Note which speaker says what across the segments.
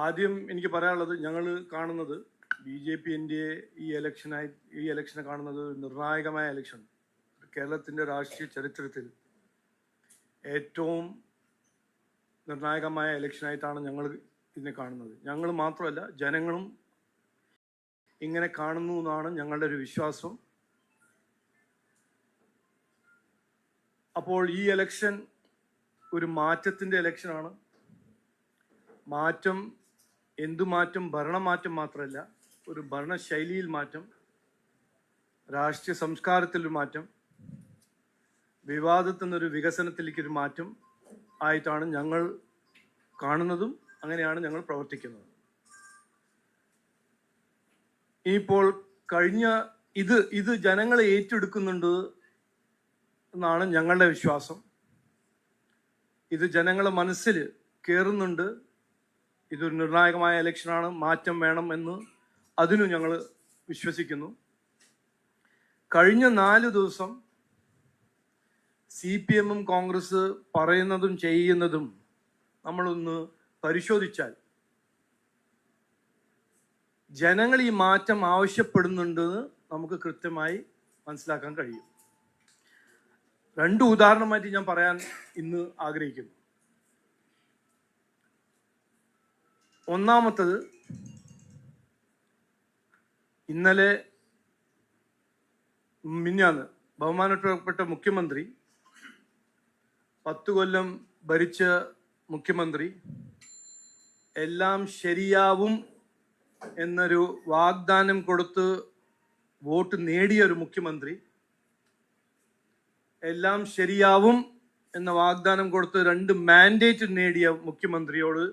Speaker 1: ആദ്യം എനിക്ക് പറയാനുള്ളത്, ഞങ്ങൾ കാണുന്നത് BJP ഈ ഇലക്ഷനെ കാണുന്നത് നിർണായകമായ ഇലക്ഷൻ. കേരളത്തിൻ്റെ രാഷ്ട്രീയ ചരിത്രത്തിൽ ഏറ്റവും നിർണായകമായ ഇലക്ഷനായിട്ടാണ് ഞങ്ങൾ ഇതിനെ കാണുന്നത്. ഞങ്ങൾ മാത്രമല്ല, ജനങ്ങളും ഇങ്ങനെ കാണുന്നു എന്നാണ് ഞങ്ങളുടെ ഒരു വിശ്വാസം. അപ്പോൾ ഈ ഇലക്ഷൻ ഒരു മാറ്റത്തിൻ്റെ ഇലക്ഷനാണ്. മാറ്റം, എന്തു മാറ്റം? ഭരണമാറ്റം മാത്രമല്ല, ഒരു ഭരണശൈലിയിൽ മാറ്റം, രാഷ്ട്രീയ സംസ്കാരത്തിലൊരു മാറ്റം, വിവാദത്തിൽ നിന്നൊരു വികസനത്തിലേക്കൊരു മാറ്റം ആയിട്ടാണ് ഞങ്ങൾ കാണുന്നതും അങ്ങനെയാണ് ഞങ്ങൾ പ്രവർത്തിക്കുന്നത്. ഇപ്പോൾ കഴിഞ്ഞ ഇത് ജനങ്ങളെ ഏറ്റെടുക്കുന്നുണ്ട് എന്നാണ് ഞങ്ങളുടെ വിശ്വാസം. ഇത് ജനങ്ങളെ മനസ്സിൽ കയറുന്നുണ്ട്. ഇതൊരു നിർണായകമായ ഇലക്ഷനാണ്, മാറ്റം വേണം എന്ന് അതിനും ഞങ്ങൾ വിശ്വസിക്കുന്നു. കഴിഞ്ഞ 4 ദിവസം CPM കോൺഗ്രസ് പറയുന്നതും ചെയ്യുന്നതും നമ്മളൊന്ന് പരിശോധിച്ചാൽ ജനങ്ങൾ ഈ മാറ്റം ആവശ്യപ്പെടുന്നുണ്ടെന്ന് നമുക്ക് കൃത്യമായി മനസ്സിലാക്കാൻ കഴിയും. 2 ഉദാഹരണമായിട്ട് ഞാൻ പറയാൻ ഇന്ന് ആഗ്രഹിക്കുന്നു. ഒന്നാമത്തത്, ഇന്നലെ മിനിഞ്ഞാന്ന് ബഹുമാനപ്പെട്ട മുഖ്യമന്ത്രി, 10 കൊല്ലം ഭരിച്ച മുഖ്യമന്ത്രി, എല്ലാം ശരിയാവും എന്നൊരു വാഗ്ദാനം കൊടുത്ത് വോട്ട് നേടിയ ഒരു മുഖ്യമന്ത്രി, എല്ലാം ശരിയാവും എന്ന വാഗ്ദാനം കൊടുത്ത് 2 മാൻഡേറ്റ് നേടിയ മുഖ്യമന്ത്രിയോട്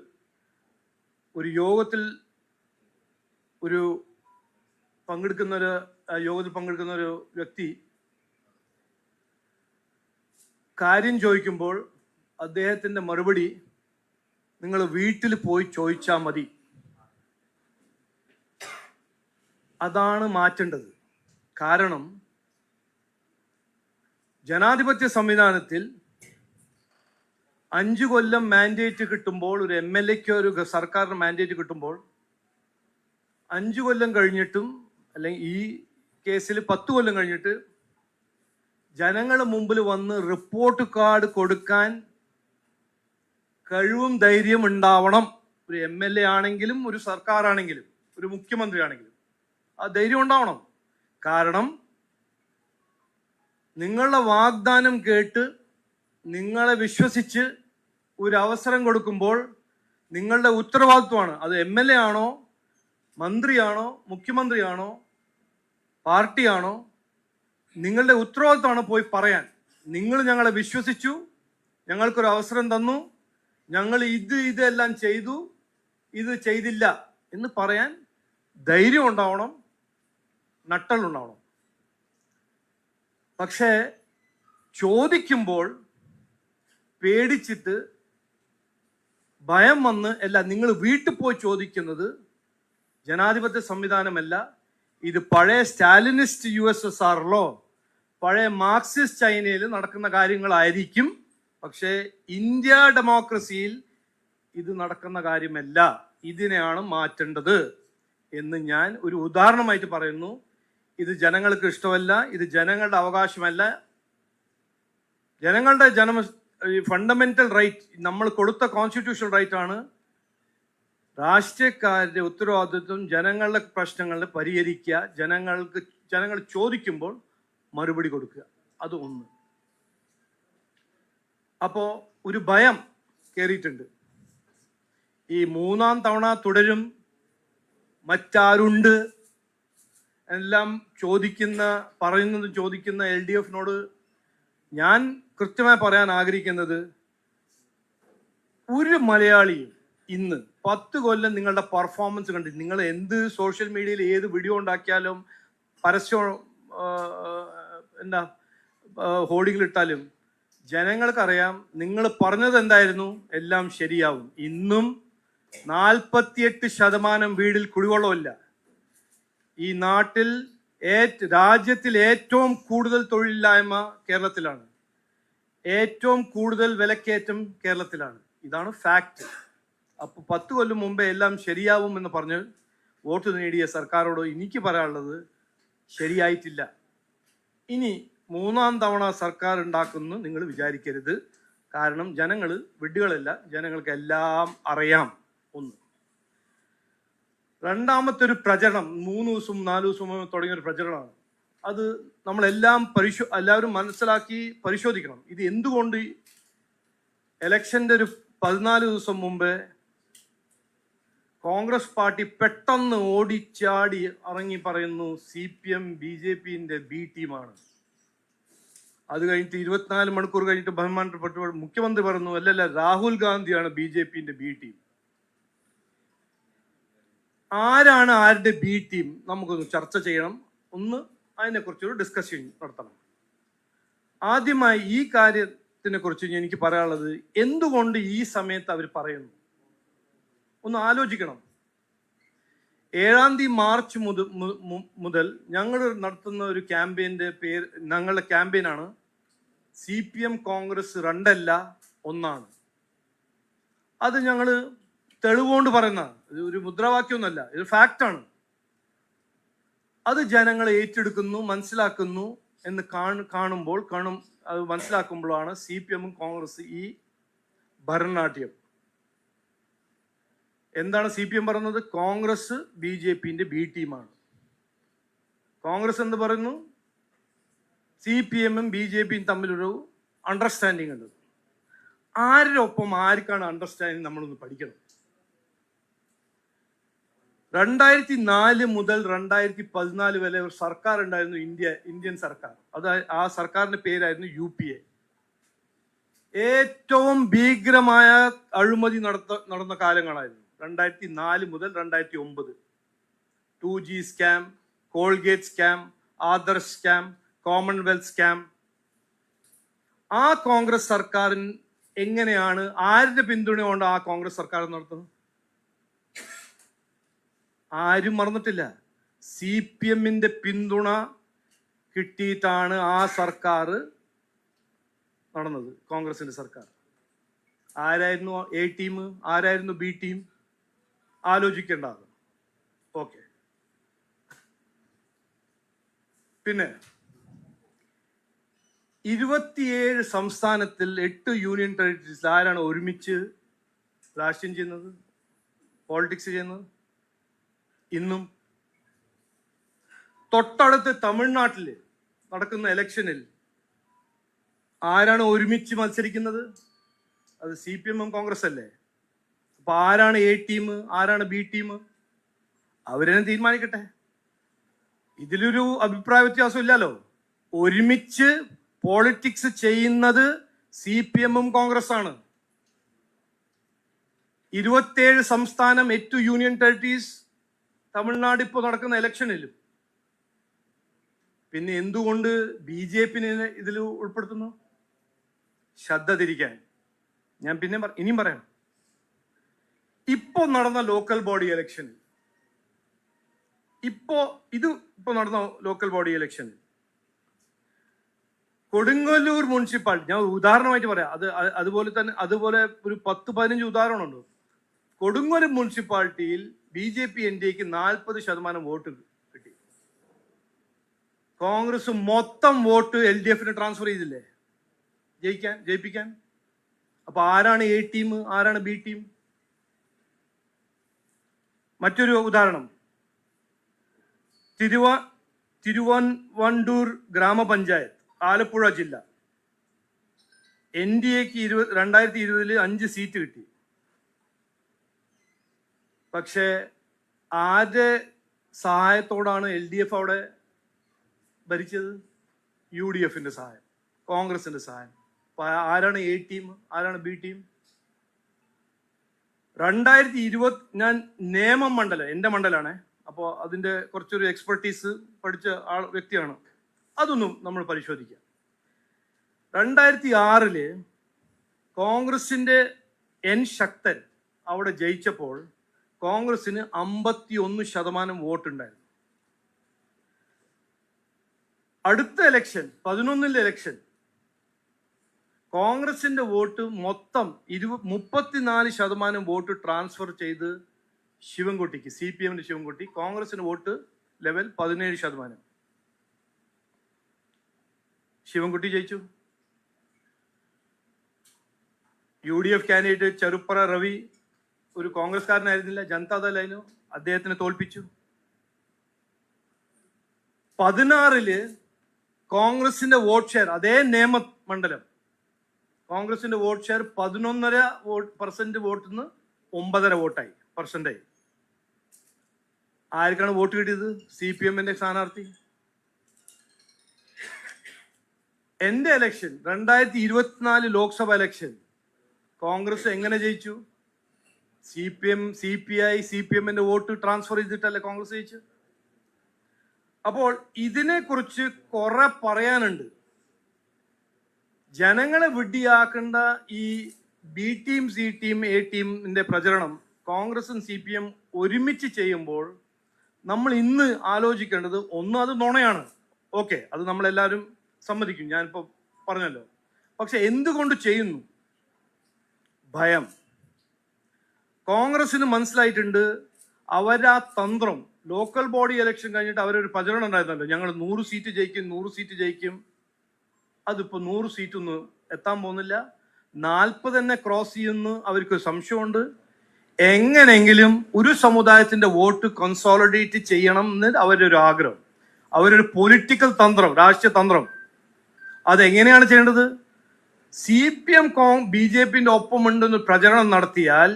Speaker 1: ഒരു യോഗത്തിൽ പങ്കെടുക്കുന്ന ഒരു വ്യക്തി കാര്യം ചോദിക്കുമ്പോൾ അദ്ദേഹത്തിന്റെ മറുപടി, നിങ്ങൾ വീട്ടിൽ പോയി ചോദിച്ചാൽ മതി. അതാണ് മാറ്റേണ്ടത്. കാരണം ജനാധിപത്യ സംവിധാനത്തിൽ 5 കൊല്ലം മാൻഡേറ്റ് കിട്ടുമ്പോൾ, ഒരു MLAക്ക് ഒരു സർക്കാരിന് മാൻഡേറ്റ് കിട്ടുമ്പോൾ 5 കൊല്ലം കഴിഞ്ഞിട്ടും, അല്ലെങ്കിൽ ഈ കേസിൽ 10 കൊല്ലം കഴിഞ്ഞിട്ട് ജനങ്ങളുടെ മുമ്പിൽ വന്ന് റിപ്പോർട്ട് കാർഡ് കൊടുക്കാൻ കഴിവും ധൈര്യം ഉണ്ടാവണം. ഒരു MLA ആണെങ്കിലും, ഒരു സർക്കാരാണെങ്കിലും, ഒരു മുഖ്യമന്ത്രി ആണെങ്കിലും ആ ധൈര്യം ഉണ്ടാവണം. കാരണം നിങ്ങളുടെ വാഗ്ദാനം കേട്ട് നിങ്ങളെ വിശ്വസിച്ച് ഒരു അവസരം കൊടുക്കുമ്പോൾ നിങ്ങളുടെ ഉത്തരവാദിത്വമാണ്. അത് MLA ആണോ, മന്ത്രിയാണോ, മുഖ്യമന്ത്രിയാണോ, പാർട്ടിയാണോ, നിങ്ങളുടെ ഉത്തരവാദിത്വമാണ് പോയി പറയാൻ. നിങ്ങൾ ഞങ്ങളെ വിശ്വസിച്ചു, ഞങ്ങൾക്കൊരു അവസരം തന്നു, ഞങ്ങൾ ഇതെല്ലാം ചെയ്തു, ഇത് ചെയ്തില്ല എന്ന് പറയാൻ ധൈര്യം ഉണ്ടാവണം, നട്ടലുണ്ടാവണം. പക്ഷേ ചോദിക്കുമ്പോൾ പേടിച്ചിട്ട് ഭയം വന്ന് നിങ്ങൾ വീട്ടിൽ പോയി ചോദിക്കുന്നത് ജനാധിപത്യ സംവിധാനമല്ല. ഇത് പഴയ സ്റ്റാലിനിസ്റ്റ് USSRലോ പഴയ മാർക്സിസ്റ്റ് ചൈനയിൽ നടക്കുന്ന കാര്യങ്ങളായിരിക്കും. പക്ഷേ ഇന്ത്യ ഡെമോക്രസിയിൽ ഇത് നടക്കുന്ന കാര്യമല്ല. ഇതിനെയാണ് മാറ്റേണ്ടത് എന്ന് ഞാൻ ഒരു ഉദാഹരണമായിട്ട് പറയുന്നു. ഇത് ജനങ്ങൾക്ക് ഇഷ്ടമല്ല, ഇത് ജനങ്ങളുടെ അവകാശമല്ല. ജനങ്ങളുടെ ഫണ്ടമെന്റൽ റൈറ്റ്, നമ്മൾ കൊടുത്ത കോൺസ്റ്റിറ്റ്യൂഷണൽ റൈറ്റ് ആണ്. രാഷ്ട്രീയക്കാരുടെ ഉത്തരവാദിത്വം ജനങ്ങളുടെ പ്രശ്നങ്ങൾ പരിഹരിക്കുക, ജനങ്ങൾ ചോദിക്കുമ്പോൾ മറുപടി കൊടുക്കുക. അത് ഒന്ന്. അപ്പോൾ ഒരു ഭയം കയറിയിട്ടുണ്ട്. ഈ 3-ാം തവണ തുടരും, മറ്റാരുണ്ട് എല്ലാം ചോദിക്കുന്ന LDFനോട് ഞാൻ കൃത്യമായി പറയാൻ ആഗ്രഹിക്കുന്നത്, ഒരു മലയാളിയും ഇന്ന് 10 കൊല്ലം നിങ്ങളുടെ പെർഫോമൻസ് കണ്ടിട്ട്, നിങ്ങൾ എന്ത് സോഷ്യൽ മീഡിയയിൽ ഏത് വീഡിയോ ഉണ്ടാക്കിയാലും, പരസ്യം ഹോർഡിങ്ങിലിട്ടാലും ജനങ്ങൾക്കറിയാം നിങ്ങൾ പറഞ്ഞത് എന്തായിരുന്നു. എല്ലാം ശരിയാവും. ഇന്നും 48% വീടിൽ കുടിവെള്ളമില്ല. ഈ നാട്ടിൽ രാജ്യത്തിൽ ഏറ്റവും കൂടുതൽ തൊഴിലില്ലായ്മ കേരളത്തിലാണ്. ഏറ്റവും കൂടുതൽ വിലക്കയറ്റം കേരളത്തിലാണ്. ഇതാണ് ഫാക്ട്. അപ്പോൾ 10 കൊല്ലം മുമ്പേ എല്ലാം ശരിയാവും എന്ന് പറഞ്ഞ് വോട്ട് നേടിയ സർക്കാരോട് എനിക്ക് പറയാനുള്ളത് ശരിയായിട്ടില്ല. ഇനി 3ാം തവണ സർക്കാർ ഉണ്ടാക്കുമെന്ന് നിങ്ങൾ വിചാരിക്കരുത്. കാരണം ജനങ്ങൾ വിഡ്ഢികളല്ല, ജനങ്ങൾക്ക് എല്ലാം അറിയാം. ഒന്ന്. രണ്ടാമത്തെ ഒരു പ്രചരണം 3 ദിവസം 4 ദിവസം തുടങ്ങിയ ഒരു പ്രചരണമാണ്. അത് നമ്മളെല്ലാം എല്ലാവരും മനസ്സിലാക്കി പരിശോധിക്കണം. ഇത് എന്തുകൊണ്ട് ഇലക്ഷന്റെ ഒരു 14 ദിവസം മുമ്പേ കോൺഗ്രസ് പാർട്ടി പെട്ടെന്ന് ഓടിച്ചാടി ഇറങ്ങി പറയുന്നു CPM BJPന്റെ ബി ടീമാണ്. അത് കഴിഞ്ഞിട്ട് 24 മണിക്കൂർ കഴിഞ്ഞിട്ട് ബഹുമാനപ്പെട്ട മുഖ്യമന്ത്രി പറഞ്ഞു അല്ലല്ല, രാഹുൽ ഗാന്ധിയാണ് BJPന്റെ ബി ടീം. ആരാണ് ആരുടെ ബി ടീം? നമുക്കൊന്ന് ചർച്ച ചെയ്യണം. ഒന്ന് അതിനെക്കുറിച്ചൊരു ഡിസ്കഷൻ നടത്തണം. ആദ്യമായി ഈ കാര്യത്തിനെ കുറിച്ച് എനിക്ക് പറയാനുള്ളത്, എന്തുകൊണ്ട് ഈ സമയത്ത് അവർ പറയുന്നു ഒന്ന് ആലോചിക്കണം. 7 മാർച്ച് മുതൽ ഞങ്ങൾ നടത്തുന്ന ഒരു ക്യാമ്പയിന്റെ പേര്, ഞങ്ങളുടെ ക്യാമ്പയിനാണ് CPM കോൺഗ്രസ് 2 അല്ല 1. അത് ഞങ്ങൾ തെളിവുകൊണ്ട് പറയുന്നതാണ്. ഇത് ഒരു മുദ്രാവാക്യമൊന്നുമല്ല, ഇത് ഫാക്റ്റാണ്. അത് ജനങ്ങൾ ഏറ്റെടുക്കുന്നു, മനസ്സിലാക്കുന്നു എന്ന് അത് മനസ്സിലാക്കുമ്പോഴാണ് CPM കോൺഗ്രസ് ഈ ഭരണനാട്യം. എന്താണ് CPM പറയുന്നത്? കോൺഗ്രസ് BJPന്റെ ബി ടീമാണ്. കോൺഗ്രസ് എന്ന് പറയുന്നു CPMഉം BJPയും തമ്മിലൊരു അണ്ടർസ്റ്റാൻഡിങ് ഉണ്ട്. ആരുടെ ഒപ്പം ആർക്കാണ് അണ്ടർസ്റ്റാൻഡിങ് നമ്മളൊന്ന് പഠിക്കണം. 2004 മുതൽ 2014 വരെ ഒരു സർക്കാർ ഉണ്ടായിരുന്നു, ഇന്ത്യൻ സർക്കാർ. ആ സർക്കാരിന്റെ പേരായിരുന്നു UPA. ഏറ്റവും ഭീകരമായ അഴിമതി നടന്ന കാലങ്ങളായിരുന്നു 2004 മുതൽ 2009. 2G scam, Colgate scam, Adarsh scam, Commonwealth scam. ആ കോൺഗ്രസ് സർക്കാരിന് എങ്ങനെയാണ്, ആരുടെ പിന്തുണ ആ കോൺഗ്രസ് സർക്കാർ നടത്തുന്നത്? ആരും മറന്നിട്ടില്ല. CPMന്റെ പിന്തുണ കിട്ടിയിട്ടാണ് ആ സർക്കാർ നടന്നത്, കോൺഗ്രസിന്റെ സർക്കാർ. ആരായിരുന്നു A ടീം, ആരായിരുന്നു B ടീം? ആലോചിക്കേണ്ടത്. ഓക്കെ. പിന്നെ 27 സംസ്ഥാനത്തിൽ 8 യൂണിയൻ ടെറിട്ടറീസിൽ ആരാണ് ഒരുമിച്ച് രാഷ്ട്രീയം ചെയ്യുന്നത്, പോളിറ്റിക്സ് ചെയ്യുന്നത്? ഇന്നും തൊട്ടടുത്ത് തമിഴ്നാട്ടിൽ നടക്കുന്ന ഇലക്ഷനിൽ ആരാണ് ഒരുമിച്ച് മത്സരിക്കുന്നത്? അത് CPM കോൺഗ്രസ് അല്ലേ. അപ്പൊ ആരാണ് A ടീം, ആരാണ് B ടീം? അവരെന്നെ തീരുമാനിക്കട്ടെ. ഇതിലൊരു അഭിപ്രായ വ്യത്യാസം ഇല്ലല്ലോ. ഒരുമിച്ച് പോളിറ്റിക്സ് ചെയ്യുന്നത് CPMഉം കോൺഗ്രസ് ആണ്. 27 സംസ്ഥാനം, 8 യൂണിയൻ ടെറിട്ടറീസ്, തമിഴ്നാട് ഇപ്പോൾ നടക്കുന്ന ഇലക്ഷനിലും. പിന്നെ എന്തുകൊണ്ട് BJPനെ ഇതിൽ ഉൾപ്പെടുത്തുന്നു? ശ്രദ്ധ തിരിക്കാൻ. ഞാൻ പിന്നെ ഇനിയും പറയാം. ഇപ്പോ നടന്ന ലോക്കൽ ബോഡി ഇലക്ഷനിൽ, ഇപ്പോ നടന്ന ലോക്കൽ ബോഡി ഇലക്ഷനിൽ കൊടുങ്ങല്ലൂർ മുനിസിപ്പാലിറ്റി, ഞാൻ ഉദാഹരണമായിട്ട് പറയാം. അതുപോലെ ഒരു 10-15 ഉദാഹരണമുണ്ട്. കൊടുങ്ങല്ലൂർ മുനിസിപ്പാലിറ്റിയിൽ BJP NDAക്ക് 40% വോട്ട് കിട്ടി. കോൺഗ്രസ് മൊത്തം വോട്ട് LDFന് ട്രാൻസ്ഫർ ചെയ്തില്ലേ ജയിപ്പിക്കാൻ. അപ്പൊ ആരാണ് A ടീം, ആരാണ് B ടീം? മറ്റൊരു ഉദാഹരണം, തിരുവൻവണ്ടൂർ ഗ്രാമപഞ്ചായത്ത്, ആലപ്പുഴ ജില്ല. NDAക്ക് 2020 5 സീറ്റ് കിട്ടി. പക്ഷേ ആരുടെ സഹായത്തോടാണ് LDF അവിടെ ഭരിച്ചത്? UDFന്റെ സഹായം, കോൺഗ്രസിന്റെ സഹായം. ആരാണ് A ടീം, ആരാണ് B ടീം? 2020 ഞാൻ നേമം മണ്ഡലം, എന്റെ മണ്ഡലമാണേ. അപ്പോൾ അതിന്റെ കുറച്ചൊരു എക്സ്പെർട്ടീസ് പഠിച്ച വ്യക്തിയാണ്. അതൊന്നും നമ്മൾ പരിശോധിക്കാം. 2006 കോൺഗ്രസിന്റെ N ശക്തൻ അവിടെ ജയിച്ചപ്പോൾ കോൺഗ്രസിന് 51% വോട്ടുണ്ടായിരുന്നു. അടുത്ത ഇലക്ഷൻ 11 ഇലക്ഷൻ കോൺഗ്രസിന്റെ വോട്ട് മൊത്തം 34% വോട്ട് ട്രാൻസ്ഫർ ചെയ്ത് ശിവൻകുട്ടിക്ക്, CPM ശിവൻകുട്ടി. കോൺഗ്രസിന്റെ വോട്ട് ലെവൽ 17%. ശിവൻകുട്ടി ജയിച്ചു. UDF കാൻഡിഡേറ്റ് ചെറുപ്പറ രവി ഒരു കോൺഗ്രസ്കാരനായിരുന്നില്ല, ജനതാദളായിരുന്നു, അദ്ദേഹത്തിനെ തോൽപ്പിച്ചു. 16 കോൺഗ്രസിന്റെ വോട്ട് ഷെയർ, അതേ നിയമമണ്ഡലം, കോൺഗ്രസിന്റെ വോട്ട് ഷെയർ 11.5% വോട്ടിൽ നിന്ന് 9.5 വോട്ടായി പെർസെന്റായി. ആർക്കാണ് വോട്ട് കിട്ടിയത്? CPM സ്ഥാനാർത്ഥി. എന്റെ ഇലക്ഷൻ 2024 ലോക്സഭ ഇലക്ഷൻ കോൺഗ്രസ് എങ്ങനെ ജയിച്ചു? CPI CPM വോട്ട് ട്രാൻസ്ഫർ ചെയ്തിട്ടല്ലേ കോൺഗ്രസ് ജയിച്ചു. അപ്പോൾ ഇതിനെക്കുറിച്ച് കുറെ പറയാനുണ്ട്. ജനങ്ങളെ വിഡ്ഢിയാക്കേണ്ട ഈ B team C team A ടീമിന്റെ പ്രചരണം കോൺഗ്രസും CPM ഒരുമിച്ച് ചെയ്യുമ്പോൾ നമ്മൾ ഇന്ന് ആലോചിക്കേണ്ടത്, ഒന്ന്, അത് നുണയാണ്. ഓക്കെ, അത് നമ്മളെല്ലാവരും സമ്മതിക്കും, ഞാനിപ്പോ പറഞ്ഞല്ലോ. പക്ഷെ എന്തുകൊണ്ട് ചെയ്യുന്നു? ഭയം. കോൺഗ്രസിന് മനസ്സിലായിട്ടുണ്ട്, അവരാ തന്ത്രം. ലോക്കൽ ബോഡി ഇലക്ഷൻ കഴിഞ്ഞിട്ട് അവരൊരു പ്രചരണം ഉണ്ടായിരുന്നല്ലോ, ഞങ്ങൾ 100 സീറ്റ് ജയിക്കും, 100 സീറ്റ് ജയിക്കും. അതിപ്പോ 100 സീറ്റൊന്നും എത്താൻ പോകുന്നില്ല, 40 തന്നെ ക്രോസ് ചെയ്യുന്നു. അവർക്ക് സംശയമുണ്ട്. എങ്ങനെങ്കിലും ഒരു സമുദായത്തിന്റെ വോട്ട് കൺസോളിഡേറ്റ് ചെയ്യണം എന്ന് അവരുടെ ഒരു ആഗ്രഹം, അവരൊരു പൊളിറ്റിക്കൽ തന്ത്രം, രാഷ്ട്രീയ തന്ത്രം. അതെങ്ങനെയാണ് ചെയ്യേണ്ടത്? CPM BJPന്റെ ഒപ്പമുണ്ടെന്ന് പ്രചരണം നടത്തിയാൽ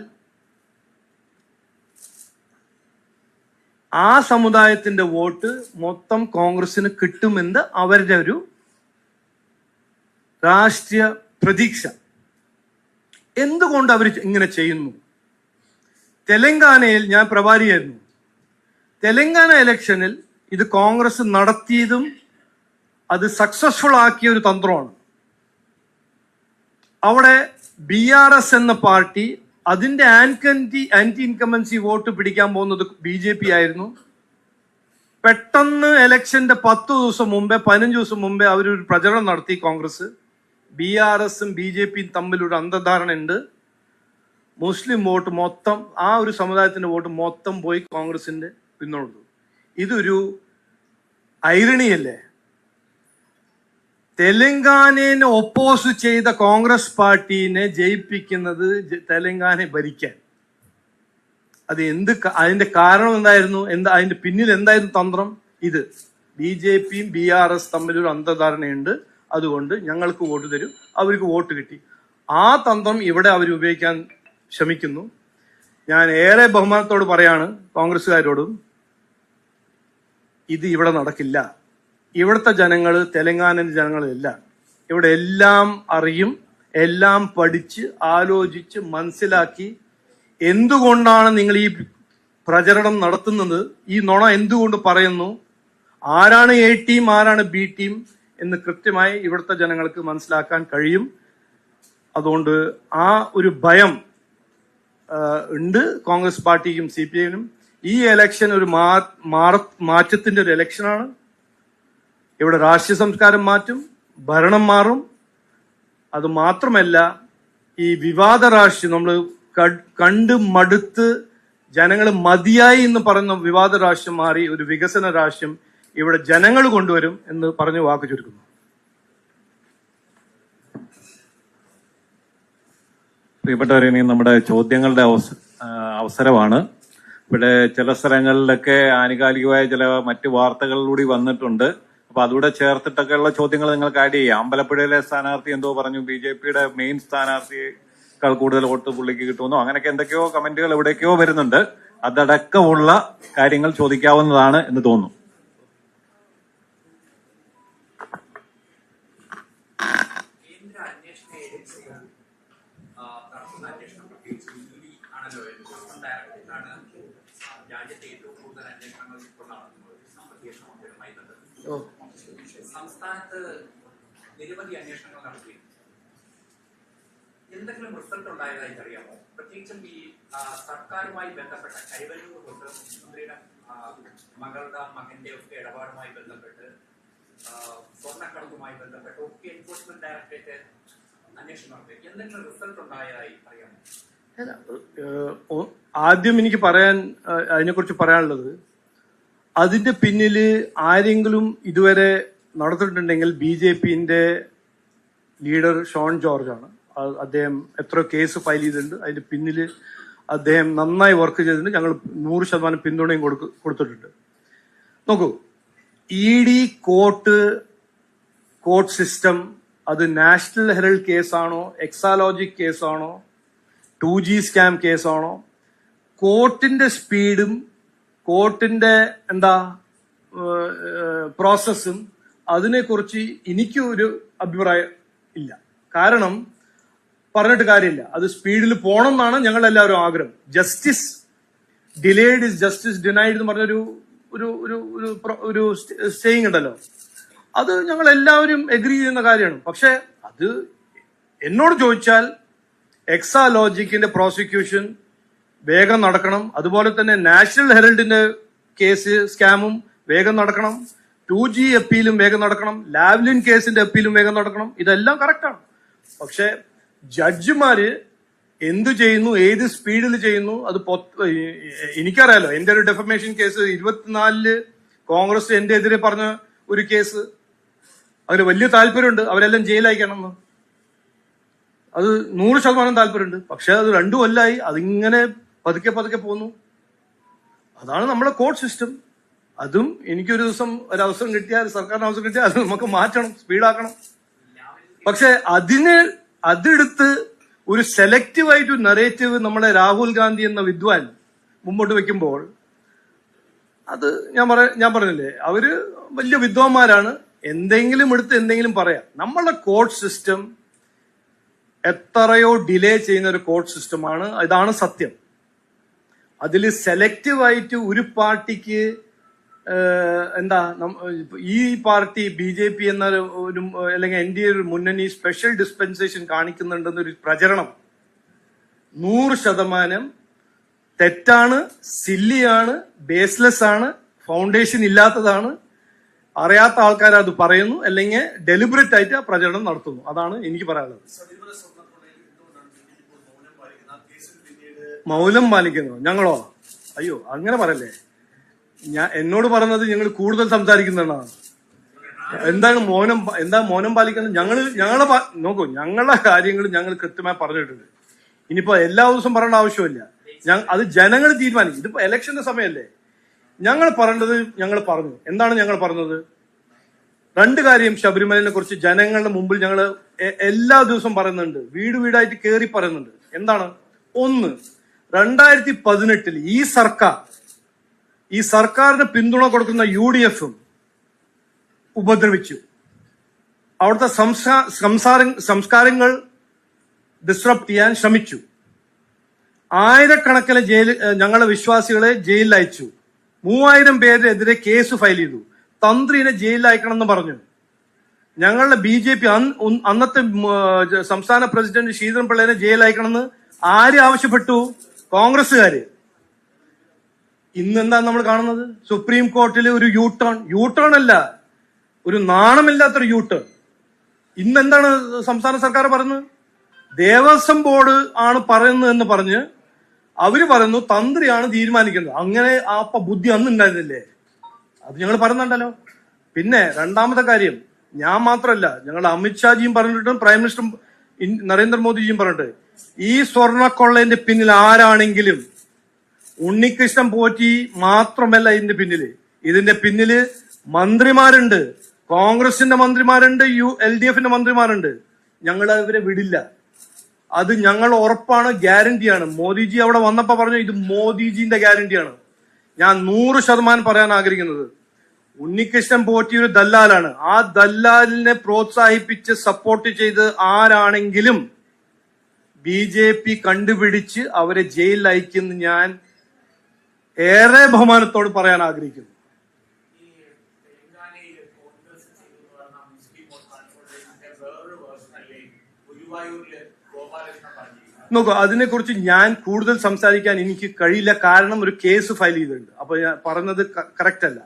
Speaker 1: ആ സമുദായത്തിന്റെ വോട്ട് മൊത്തം കോൺഗ്രസിന് കിട്ടുമെന്ന് അവരുടെ ഒരു രാഷ്ട്രീയ പ്രതീക്ഷ. എന്തുകൊണ്ട് അവർ ഇങ്ങനെ ചെയ്യുന്നു? തെലങ്കാനയിൽ ഞാൻ പ്രഭാരിയായിരുന്നു. തെലങ്കാന ഇലക്ഷനിൽ ഇത് കോൺഗ്രസ് നടത്തിയതും അത് സക്സസ്ഫുൾ ആക്കിയ ഒരു തന്ത്രമാണ്. അവിടെ BRS എന്ന പാർട്ടി അതിന്റെ ആന്റി ഇൻകമൻസി വോട്ട് പിടിക്കാൻ പോകുന്നത് BJP ആയിരുന്നു. പെട്ടെന്ന് ഇലക്ഷന്റെ 10 ദിവസം മുമ്പേ, 15 ദിവസം മുമ്പേ അവരൊരു പ്രചരണം നടത്തി. കോൺഗ്രസ്, BRSും BJPയും തമ്മിലൊരു അന്തർധാരണ ഉണ്ട്. മുസ്ലിം വോട്ട് മൊത്തം, ആ ഒരു സമുദായത്തിന്റെ വോട്ട് മൊത്തം പോയി കോൺഗ്രസിന്റെ പിന്തുണച്ചു. ഇതൊരു ഐറണിയല്ലേ? തെലങ്കാനയെ ഒപ്പോസ് ചെയ്ത കോൺഗ്രസ് പാർട്ടീനെ ജയിപ്പിക്കുന്നത് തെലങ്കാന ഭരിക്കാൻ. അത് അതിന്റെ കാരണം എന്തായിരുന്നു? അതിന്റെ പിന്നിൽ എന്തായിരുന്നു തന്ത്രം? ഇത് BJPയും BRS തമ്മിലൊരു അന്തർധാരണയുണ്ട്, അതുകൊണ്ട് ഞങ്ങൾക്ക് വോട്ട് തരും, അവർക്ക് വോട്ട് കിട്ടി. ആ തന്ത്രം ഇവിടെ അവർ ഉപയോഗിക്കാൻ ശ്രമിക്കുന്നു. ഞാൻ ഏറെ ബഹുമാനത്തോട് പറയാണ് കോൺഗ്രസ്സുകാരോടും, ഇത് ഇവിടെ നടക്കില്ല. ഇവിടുത്തെ ജനങ്ങൾ തെലങ്കാനയിലെ ജനങ്ങളല്ല. ഇവിടെ എല്ലാം അറിയും, എല്ലാം പഠിച്ച് ആലോചിച്ച് മനസ്സിലാക്കി എന്തുകൊണ്ടാണ് നിങ്ങൾ ഈ പ്രചരണം നടത്തുന്നത്, ഈ നുണ എന്തുകൊണ്ട് പറയുന്നു, ആരാണ് A ടീം ആരാണ് B ടീം എന്ന് കൃത്യമായി ഇവിടുത്തെ ജനങ്ങൾക്ക് മനസ്സിലാക്കാൻ കഴിയും. അതുകൊണ്ട് ആ ഒരു ഭയം ഉണ്ട് കോൺഗ്രസ് പാർട്ടിക്കും CPIനും. ഈ ഇലക്ഷൻ ഒരു മാറ്റത്തിന്റെ ഒരു ഇലക്ഷനാണ്. ഇവിടെ രാഷ്ട്രീയ സംസ്കാരം മാറ്റും, ഭരണം മാറും. അത് മാത്രമല്ല, ഈ വിവാദ രാഷ്ട്രീയം നമ്മൾ കണ്ട് മടുത്ത് ജനങ്ങൾ മതിയായി എന്ന് പറയുന്ന വിവാദ രാഷ്ട്രീയം മാറി ഒരു വികസന രാഷ്ട്രീയം ഇവിടെ ജനങ്ങൾ കൊണ്ടുവരും എന്ന് പറഞ്ഞ് വാക്ക് ചുരുക്കുന്നു.
Speaker 2: പ്രിയപ്പെട്ടവരെ, ഇനി നമ്മുടെ ചോദ്യങ്ങളുടെ അവസരമാണ്. ഇവിടെ ചില സ്ഥലങ്ങളിലൊക്കെ ആനുകാലികമായ ചില മറ്റു വാർത്തകളിലൂടെ വന്നിട്ടുണ്ട്. അപ്പൊ അതുകൂടെ ചേർത്തിട്ടൊക്കെയുള്ള ചോദ്യങ്ങൾ നിങ്ങൾക്ക് ആഡ് ചെയ്യാം. അമ്പലപ്പുഴയിലെ സ്ഥാനാർത്ഥി എന്തോ പറഞ്ഞു, BJPയുടെ മെയിൻ സ്ഥാനാർത്ഥിയേക്കാൾ കൂടുതൽ വോട്ട് പുള്ളിക്ക് കിട്ടുമെന്നോ അങ്ങനെയൊക്കെ എന്തൊക്കെയോ കമന്റുകൾ എവിടേക്കോ വരുന്നുണ്ട്. അതടക്കമുള്ള കാര്യങ്ങൾ ചോദിക്കാവുന്നതാണ് എന്ന് തോന്നുന്നു.
Speaker 3: സംസ്ഥാനത്ത് നിരവധി അന്വേഷണങ്ങൾ നടത്തി. എന്തെങ്കിലും റിസൾട്ട് ഉണ്ടായതായിട്ട് അറിയാമോ? പ്രത്യേകിച്ചും ഈ സർക്കാരുമായി ബന്ധപ്പെട്ട കൈവരവ് തൊട്ട് മുഖ്യമന്ത്രിയുടെ മകളുടെ മകന്റെ ഒക്കെ ഇടപാടുമായി ബന്ധപ്പെട്ട്, സ്വർണ്ണക്കടത്തുമായി ബന്ധപ്പെട്ട് ഒക്കെ എൻഫോഴ്സ്മെന്റ് ഡയറക്ടറേറ്റ് അന്വേഷണം നടത്തി എന്തെങ്കിലും റിസൾട്ട് ഉണ്ടായതായി അറിയാമോ?
Speaker 1: ആദ്യം എനിക്ക് അതിനെക്കുറിച്ച് പറയാനുള്ളത്, അതിന്റെ പിന്നില് ആരെങ്കിലും ഇതുവരെ നടത്തിയിട്ടുണ്ടെങ്കിൽ BJPന്റെ ലീഡർ ഷോൺ ജോർജ് ആണ്. അദ്ദേഹം എത്ര കേസ് ഫയൽ ചെയ്തിട്ടുണ്ട്, അതിന്റെ പിന്നില് അദ്ദേഹം നന്നായി വർക്ക് ചെയ്തിട്ടുണ്ട്. ഞങ്ങൾ 100% പിന്തുണയും കൊടുത്തിട്ടുണ്ട്. നോക്കൂ, ED കോർട്ട് സിസ്റ്റം അത് നാഷണൽ ഹെറൾഡ് കേസാണോ, എക്സാലോജിക് കേസാണോ, 2G സ്കാം കേസാണോ, കോർട്ടിന്റെ സ്പീഡും കോർട്ടിന്റെ പ്രോസസ്സും അതിനെക്കുറിച്ച് എനിക്ക് ഒരു അഭിപ്രായം ഇല്ല. കാരണം പറഞ്ഞിട്ട് കാര്യമില്ല, അത് സ്പീഡിൽ പോകണം എന്നാണ് ഞങ്ങളെല്ലാവരും ആഗ്രഹം. Justice delayed is justice denied എന്ന് പറഞ്ഞൊരു ഒരു സ്റ്റേയിങ് ഉണ്ടല്ലോ, അത് ഞങ്ങൾ എല്ലാവരും എഗ്രി ചെയ്യുന്ന കാര്യമാണ്. പക്ഷെ അത് എന്നോട് ചോദിച്ചാൽ എക്സാലോജിക്കിന്റെ പ്രോസിക്യൂഷൻ വേഗം നടക്കണം. അതുപോലെ തന്നെ നാഷണൽ ഹെറൾഡിന്റെ കേസ് സ്കാമും വേഗം നടക്കണം. 2G അപ്പീലും വേഗം നടക്കണം. ലാവ്ലിൻ കേസിന്റെ അപ്പീലും വേഗം നടക്കണം. ഇതെല്ലാം കറക്റ്റാണ്. പക്ഷെ ജഡ്ജിമാര് എന്തു ചെയ്യുന്നു, ഏത് സ്പീഡിൽ ചെയ്യുന്നു, അത് എനിക്കറിയാലോ. എന്റെ ഒരു ഡെഫമേഷൻ കേസ് 24 കോൺഗ്രസ് എന്റെ എതിരെ പറഞ്ഞ ഒരു കേസ്, അതിന് വലിയ താല്പര്യമുണ്ട് അവരെല്ലാം ജയിലയക്കണമെന്ന്. അത് 100% താല്പര്യമുണ്ട്. പക്ഷെ അത് 2 കൊല്ലമായി അതിങ്ങനെ പതുക്കെ പോകുന്നു. അതാണ് നമ്മുടെ കോർട്ട് സിസ്റ്റം. അതും എനിക്കൊരു ദിവസം ഒരവസരം കിട്ടിയാൽ, സർക്കാരിന് അവസരം കിട്ടിയാൽ അത് നമുക്ക് മാറ്റണം, സ്പീഡാക്കണം. പക്ഷെ അതെടുത്ത് ഒരു സെലക്റ്റീവായിട്ട് നെറേറ്റീവ് നമ്മളെ രാഹുൽ ഗാന്ധി എന്ന വിദ്വാൻ മുമ്പോട്ട് വെക്കുമ്പോൾ, അത് ഞാൻ പറഞ്ഞില്ലേ, അവര് വലിയ വിദ്വാന്മാരാണ്. എന്തെങ്കിലും എടുത്ത് എന്തെങ്കിലും പറയാം. നമ്മളുടെ കോർട്ട് സിസ്റ്റം എത്രയോ ഡിലേ ചെയ്യുന്ന ഒരു കോർട്ട് സിസ്റ്റമാണ്. ഇതാണ് സത്യം. അതിൽ സെലക്റ്റീവായിട്ട് ഒരു പാർട്ടിക്ക് ഈ പാർട്ടി BJP എന്ന ഒരു അല്ലെങ്കിൽ NDA ഒരു മുന്നണി സ്പെഷ്യൽ ഡിസ്പെൻസേഷൻ കാണിക്കുന്നുണ്ടെന്നൊരു പ്രചരണം 100% തെറ്റാണ്, സില്ലിയാണ്, ബേസ്ലെസ് ആണ്, ഫൗണ്ടേഷൻ ഇല്ലാത്തതാണ്. അറിയാത്ത ആൾക്കാർ അത് പറയുന്നു, അല്ലെങ്കിൽ ഡെലിബറേറ്റ് ആയിട്ട് ആ പ്രചരണം നടത്തുന്നു. അതാണ് എനിക്ക് പറയാനുള്ളത്. മൗനം പാലിക്കുന്നു ഞങ്ങളോ? അയ്യോ, അങ്ങനെ പറയല്ലേ. എന്നോട് പറഞ്ഞത് ഞങ്ങൾ കൂടുതൽ സംസാരിക്കുന്നതാണ്. എന്താ മൗനം പാലിക്കുന്നത്? നോക്കൂ, ഞങ്ങളുടെ കാര്യങ്ങൾ ഞങ്ങൾ കൃത്യമായി പറഞ്ഞിട്ടുണ്ട്. ഇനിയിപ്പോ എല്ലാ ദിവസവും പറയേണ്ട ആവശ്യമില്ല. അത് ജനങ്ങൾ തീരുമാനിക്കും. ഇതിപ്പോ ഇലക്ഷന്റെ സമയമല്ലേ. ഞങ്ങൾ പറയേണ്ടത് ഞങ്ങൾ പറഞ്ഞു. എന്താണ് ഞങ്ങൾ പറഞ്ഞത്? 2 കാര്യം ശബരിമലയെ കുറിച്ച് ജനങ്ങളുടെ മുമ്പിൽ ഞങ്ങൾ എല്ലാ ദിവസവും പറയുന്നുണ്ട്, വീടായിട്ട് കയറി പറയുന്നുണ്ട്. എന്താണ്? ഒന്ന്, 2018 ഈ സർക്കാരിന് പിന്തുണ കൊടുക്കുന്ന UDF-ഉം ഉപദ്രവിച്ചു. അവിടുത്തെ സംസ്കാരങ്ങൾ ഡിസ്റപ്റ്റ് ചെയ്യാൻ ശ്രമിച്ചു. ആയിരക്കണക്കിന് ഞങ്ങളുടെ വിശ്വാസികളെ ജയിലിൽ അയച്ചു. 3000 പേരെതിരെ കേസ് ഫയൽ ചെയ്തു. തന്ത്രിനെ ജയിലിൽ അയക്കണം എന്ന് പറഞ്ഞു. ഞങ്ങളുടെ BJP അന്നത്തെ സംസ്ഥാന പ്രസിഡന്റ് ശ്രീധരൻ പിള്ളേനെ ജയിലിൽ അയക്കണമെന്ന് ആര് ആവശ്യപ്പെട്ടു? കോൺഗ്രസ്സുകാര്. ഇന്നെന്താ നമ്മൾ കാണുന്നത്? സുപ്രീം കോർട്ടിൽ ഒരു യൂട്ടേൺ അല്ല, ഒരു നാണമില്ലാത്തൊരു യൂട്ടേൺ. ഇന്നെന്താണ് സംസ്ഥാന സർക്കാർ പറയുന്നത്? ദേവസ്വം ബോർഡ് ആണ് പറയുന്നത് എന്ന് പറഞ്ഞ് അവര് പറയുന്നു തന്ത്രിയാണ് തീരുമാനിക്കുന്നത്. അങ്ങനെ അപ്പൊ ബുദ്ധി അന്ന് ഉണ്ടായിരുന്നില്ലേ? അത് ഞങ്ങൾ പറയുന്നുണ്ടല്ലോ. പിന്നെ 2ാമത്തെ കാര്യം, ഞാൻ മാത്രമല്ല, ഞങ്ങളുടെ അമിത്ഷാജിയും പറഞ്ഞിട്ടും പ്രൈം മിനിസ്റ്റർ നരേന്ദ്രമോദിജിയും പറഞ്ഞിട്ട്, ഈ സ്വർണ്ണക്കൊള്ളേന്റെ പിന്നിൽ ആരാണെങ്കിലും ഉണ്ണികൃഷ്ണൻ പോറ്റി മാത്രമല്ല ഇതിന്റെ പിന്നില് മന്ത്രിമാരുണ്ട്, കോൺഗ്രസിന്റെ മന്ത്രിമാരുണ്ട്, LDF-ന്റെ മന്ത്രിമാരുണ്ട്. ഞങ്ങൾ അവരെ വിടില്ല. അത് ഞങ്ങൾ ഉറപ്പാണ്, ഗ്യാരണ്ടിയാണ്. മോദിജി അവിടെ വന്നപ്പോ പറഞ്ഞു ഇത് മോദിജിന്റെ ഗ്യാരണ്ടിയാണ്. ഞാൻ 100% പറയാൻ ആഗ്രഹിക്കുന്നത്, ഉണ്ണികൃഷ്ണൻ പോറ്റി ഒരു ദല്ലാലാണ്. ആ ദല്ലാലിനെ പ്രോത്സാഹിപ്പിച്ച് സപ്പോർട്ട് ചെയ്ത് ആരാണെങ്കിലും BJP കണ്ടുപിടിച്ച് അവരെ ജയിലിൽ അയക്കുന്ന ഞാൻ ഏറെ ബഹുമാനത്തോട് പറയാൻ ആഗ്രഹിക്കുന്നു. നോക്കൂ, അതിനെക്കുറിച്ച് ഞാൻ കൂടുതൽ സംസാരിക്കാൻ എനിക്ക് കഴിയില്ല. കാരണം ഒരു കേസ് ഫയൽ ചെയ്തിട്ടുണ്ട്. അപ്പൊ ഞാൻ പറഞ്ഞത് കറക്റ്റ് അല്ല.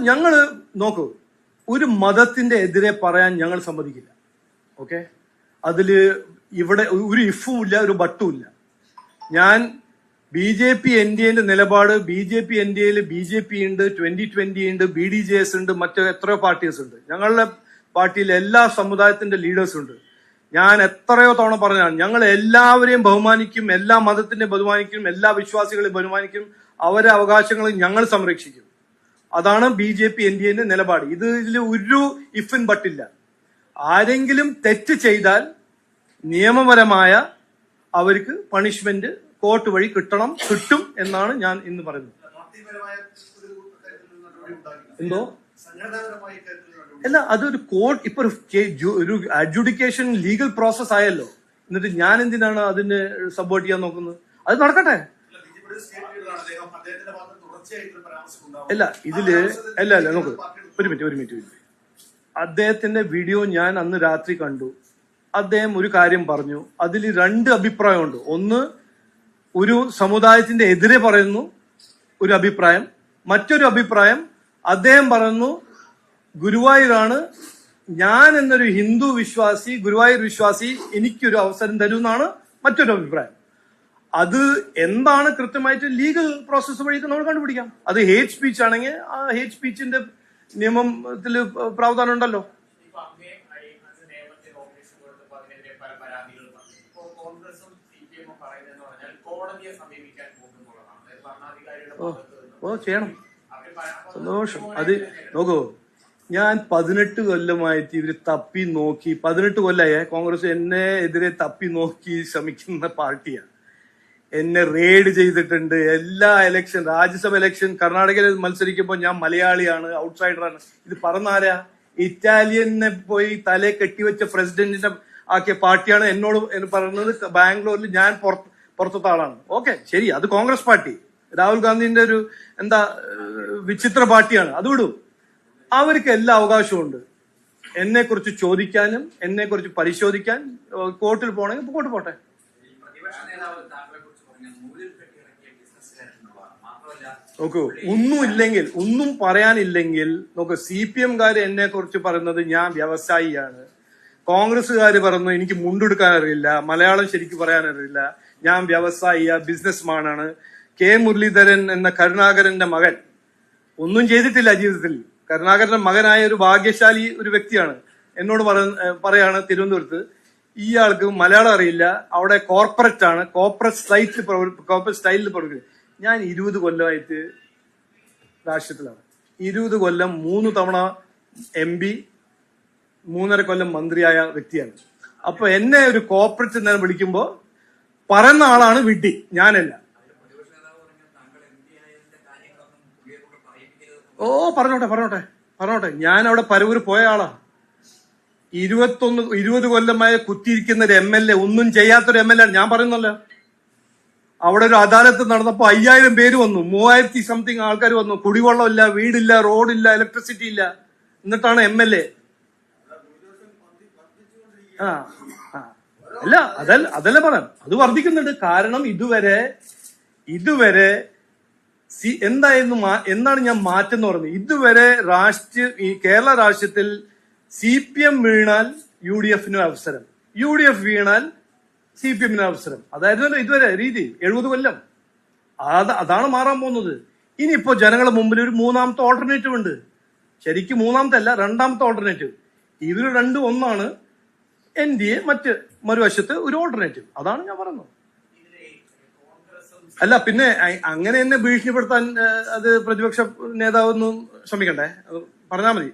Speaker 1: ഞങ്ങള് നോക്കൂ, ഒരു മതത്തിന്റെ എതിരെ പറയാൻ ഞങ്ങൾ സമ്മതിക്കില്ല. ഓക്കെ, അതില് ഇവിടെ ഒരു ഇഫും ഇല്ല, ഒരു ബട്ടും ഇല്ല. ഞാൻ BJP NDAന്റെ നിലപാട്, BJP NDAയിൽ BJP ഉണ്ട്, 2020 ഉണ്ട്, BDJS ഉണ്ട്, മറ്റു എത്രയോ പാർട്ടീസ് ഉണ്ട്. ഞങ്ങളുടെ പാർട്ടിയിൽ എല്ലാ സമുദായത്തിന്റെ ലീഡേഴ്സും ഉണ്ട്. ഞാൻ എത്രയോ തവണ പറഞ്ഞാണ്, ഞങ്ങൾ എല്ലാവരെയും ബഹുമാനിക്കും, എല്ലാ മതത്തിനെയും ബഹുമാനിക്കും, എല്ലാ വിശ്വാസികളെയും ബഹുമാനിക്കും, അവരെ അവകാശങ്ങളും ഞങ്ങൾ സംരക്ഷിക്കും. അതാണ് BJP NDAന്റെ നിലപാട്. ഇതിൽ ഒരു ഇഫിൻ ബട്ടില്ല. ആരെങ്കിലും തെറ്റ് ചെയ്താൽ നിയമപരമായ അവർക്ക് പണിഷ്മെന്റ് കോർട്ട് വഴി കിട്ടും എന്നാണ് ഞാൻ ഇന്ന് പറയുന്നത്. എന്തോ അല്ല, അതൊരു കോർട്ട് ഇപ്പൊ ഒരു അഡ്ജുഡിക്കേഷൻ ലീഗൽ പ്രോസസ് ആയല്ലോ. എന്നിട്ട് ഞാൻ എന്തിനാണ് അതിന് സപ്പോർട്ട് ചെയ്യാൻ നോക്കുന്നത്? അത് നടക്കട്ടെ. അല്ല ഇതില് അല്ല നോക്ക്, ഒരു മിനിറ്റ്. അദ്ദേഹത്തിന്റെ വീഡിയോ ഞാൻ അന്ന് രാത്രി കണ്ടു. അദ്ദേഹം ഒരു കാര്യം പറഞ്ഞു, അതിൽ രണ്ട് അഭിപ്രായമുണ്ട്. ഒന്ന്, ഒരു സമുദായത്തിന്റെ എതിരെ പറയുന്നു ഒരു അഭിപ്രായം. മറ്റൊരു അഭിപ്രായം, അദ്ദേഹം പറയുന്നു ഗുരുവായൂരാണ്, ഞാൻ എന്നൊരു ഹിന്ദു വിശ്വാസി, ഗുരുവായൂർ വിശ്വാസി, എനിക്കൊരു അവസരം തരുമെന്നാണ് മറ്റൊരു അഭിപ്രായം. അത് എന്താണ് കൃത്യമായിട്ട് ലീഗൽ പ്രോസസ് വഴി നമ്മൾ കണ്ടുപിടിക്കാം. അത് ഹേറ്റ് സ്പീച്ച് ആണെങ്കിൽ ആ ഹേറ്റ് സ്പീച്ചിന്റെ നിയമത്തിൽ പ്രാവധാനം ഉണ്ടല്ലോ. ചെയ്യണം, സന്തോഷം. അത് നോക്കൂ, ഞാൻ 18 കൊല്ലമായിട്ട് ഇവര് തപ്പി നോക്കി, 18 കൊല്ലമായ കോൺഗ്രസ് എന്നെ എതിരെ തപ്പി നോക്കി ശ്രമിക്കുന്ന പാർട്ടിയാണ്. എന്നെ റെയ്ഡ് ചെയ്തിട്ടുണ്ട്. എല്ലാ ഇലക്ഷൻ, രാജ്യസഭ ഇലക്ഷൻ കർണാടകയിൽ മത്സരിക്കുമ്പോൾ ഞാൻ മലയാളിയാണ്, ഔട്ട്സൈഡറാണ്. ഇത് പറഞ്ഞാരാ? ഇറ്റാലിയനെ പോയി തലയെ കെട്ടിവെച്ച പ്രസിഡന്റിനെ ആക്കിയ പാർട്ടിയാണ് എന്നോട് പറയുന്നത്. ബാംഗ്ലൂരിൽ ഞാൻ പുറത്തത്തെ ആളാണ്. ഓക്കെ, ശരി, അത് കോൺഗ്രസ് പാർട്ടി, രാഹുൽ ഗാന്ധിന്റെ ഒരു വിചിത്ര പാർട്ടിയാണ്, അത് വിടും. അവർക്ക് എല്ലാ അവകാശവും ഉണ്ട് എന്നെ കുറിച്ച് ചോദിക്കാനും എന്നെ കുറിച്ച് പരിശോധിക്കാൻ. കോർട്ടിൽ പോകണമെങ്കിൽ കോർട്ടിൽ പോട്ടെ. നോക്കൂ, ഒന്നും പറയാനില്ലെങ്കിൽ നോക്കൂ, CPM-കാര് എന്നെ കുറിച്ച് പറയുന്നത് ഞാൻ വ്യവസായിയാണ്, കോൺഗ്രസ്സുകാര് പറഞ്ഞു എനിക്ക് മുണ്ടെടുക്കാൻ അറിയില്ല, മലയാളം ശരിക്കും പറയാൻ അറിയില്ല, ഞാൻ വ്യവസായിയ ബിസിനസ്മാനാണ്. K. മുരളീധരൻ എന്ന കരുണാകരന്റെ മകൻ ഒന്നും ചെയ്തിട്ടില്ല ജീവിതത്തിൽ. കരുണാകരന്റെ മകനായ ഒരു ഭാഗ്യശാലി ഒരു വ്യക്തിയാണ്. എന്നോട് പറയാണ് തിരുവനന്തപുരത്ത്, ഇയാൾക്ക് മലയാളം അറിയില്ല, അവിടെ കോർപ്പറേറ്റ് ആണ്, കോർപ്പറേറ്റ് സ്റ്റൈലിൽ പ്രവർത്തിക്കുന്നത്. ഞാൻ 20 കൊല്ലമായിട്ട് രാഷ്ട്രീയത്തിലാണ്. 20 കൊല്ലം 3 തവണ MP, 3.5 കൊല്ലം മന്ത്രിയായ വ്യക്തിയാണ്. അപ്പൊ എന്നെ ഒരു കോർപ്പറേറ്റ് എന്ന് വിളിക്കുമ്പോ പറയുന്ന ആളാണ് വിഡ്ഢി, ഞാനല്ല. ഓ പറഞ്ഞോട്ടെ. ഞാൻ അവിടെ പരവൂർ പോയ ആളാ. 20 കൊല്ലമായി കുത്തിയിരിക്കുന്ന ഒരു MLA, ഒന്നും ചെയ്യാത്തൊരു MLA ഞാൻ പറയുന്നല്ലോ. അവിടെ ഒരു അദാലത്ത് നടന്നപ്പോ 5000 പേര് വന്നു, 3000 സംതിങ് ആൾക്കാർ വന്നു. കുടിവെള്ളമില്ല, വീടില്ല, റോഡില്ല, ഇലക്ട്രിസിറ്റി ഇല്ല. എന്നിട്ടാണ് MLA. അല്ല അതല്ല പറയാം, അത് വർദ്ധിക്കുന്നുണ്ട്. കാരണം ഇതുവരെ എന്താണ് ഞാൻ മാറ്റം എന്ന് പറയുന്നത്? ഇതുവരെ ഈ കേരള രാഷ്ട്രീയത്തിൽ CPM വീണാൽ UDF-ന് അവസരം, UDF വീണാൽ CPM-ന് അവസരം. അതായിരുന്നല്ലോ ഇതുവരെ രീതി. 70 കൊല്ലം. അതാണ് മാറാൻ പോകുന്നത്. ഇനിയിപ്പോ ജനങ്ങളുടെ മുമ്പിൽ ഒരു മൂന്നാമത്തെ ഓൾട്ടർനേറ്റീവ് ഉണ്ട്. ശരിക്കും മൂന്നാമത്തെ അല്ല, രണ്ടാമത്തെ ഓൾട്ടർനേറ്റീവ്. ഇവര് രണ്ടും ഒന്നാണ്. NDA മറുവശത്ത് ഒരു ഓൾട്ടർനേറ്റീവ്. അതാണ് ഞാൻ പറയുന്നത്. അല്ല പിന്നെ അങ്ങനെ എന്നെ ഭീഷണിപ്പെടുത്താൻ അത് പ്രതിപക്ഷ നേതാവൊന്നും ശ്രമിക്കണ്ടേ, പറഞ്ഞാൽ മതി.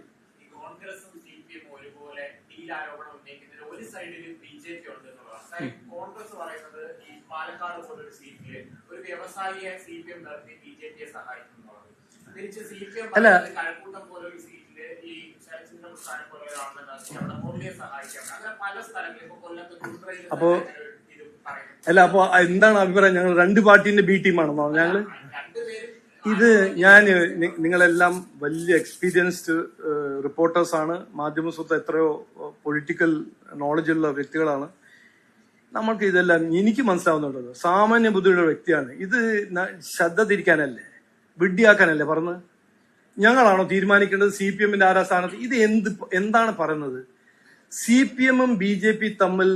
Speaker 1: അല്ല അപ്പൊ എന്താണ് അഭിപ്രായം? ഞങ്ങൾ 2 പാർട്ടിന്റെ B ടീമാണെന്നോ? നിങ്ങളെല്ലാം വലിയ എക്സ്പീരിയൻസ്ഡ് റിപ്പോർട്ടേഴ്സ് ആണ്, മാധ്യമ എത്രയോ പൊളിറ്റിക്കൽ നോളജ് ഉള്ള വ്യക്തികളാണ്. നമ്മൾക്ക് ഇതെല്ലാം എനിക്ക് മനസ്സിലാവുന്നുണ്ടല്ലോ. സാമാന്യ ബുദ്ധിയുള്ള വ്യക്തിയാണ്. ഇത് ശ്രദ്ധ തിരിക്കാനല്ലേ, വിഡ്ഢിയാക്കാനല്ലേ പറഞ്ഞത്? ഞങ്ങളാണോ തീരുമാനിക്കേണ്ടത് CPM-ന്റെ ആരാ സ്ഥാനത്ത്? ഇത് എന്താണ് പറയുന്നത്? CPM ഉം BJP തമ്മിൽ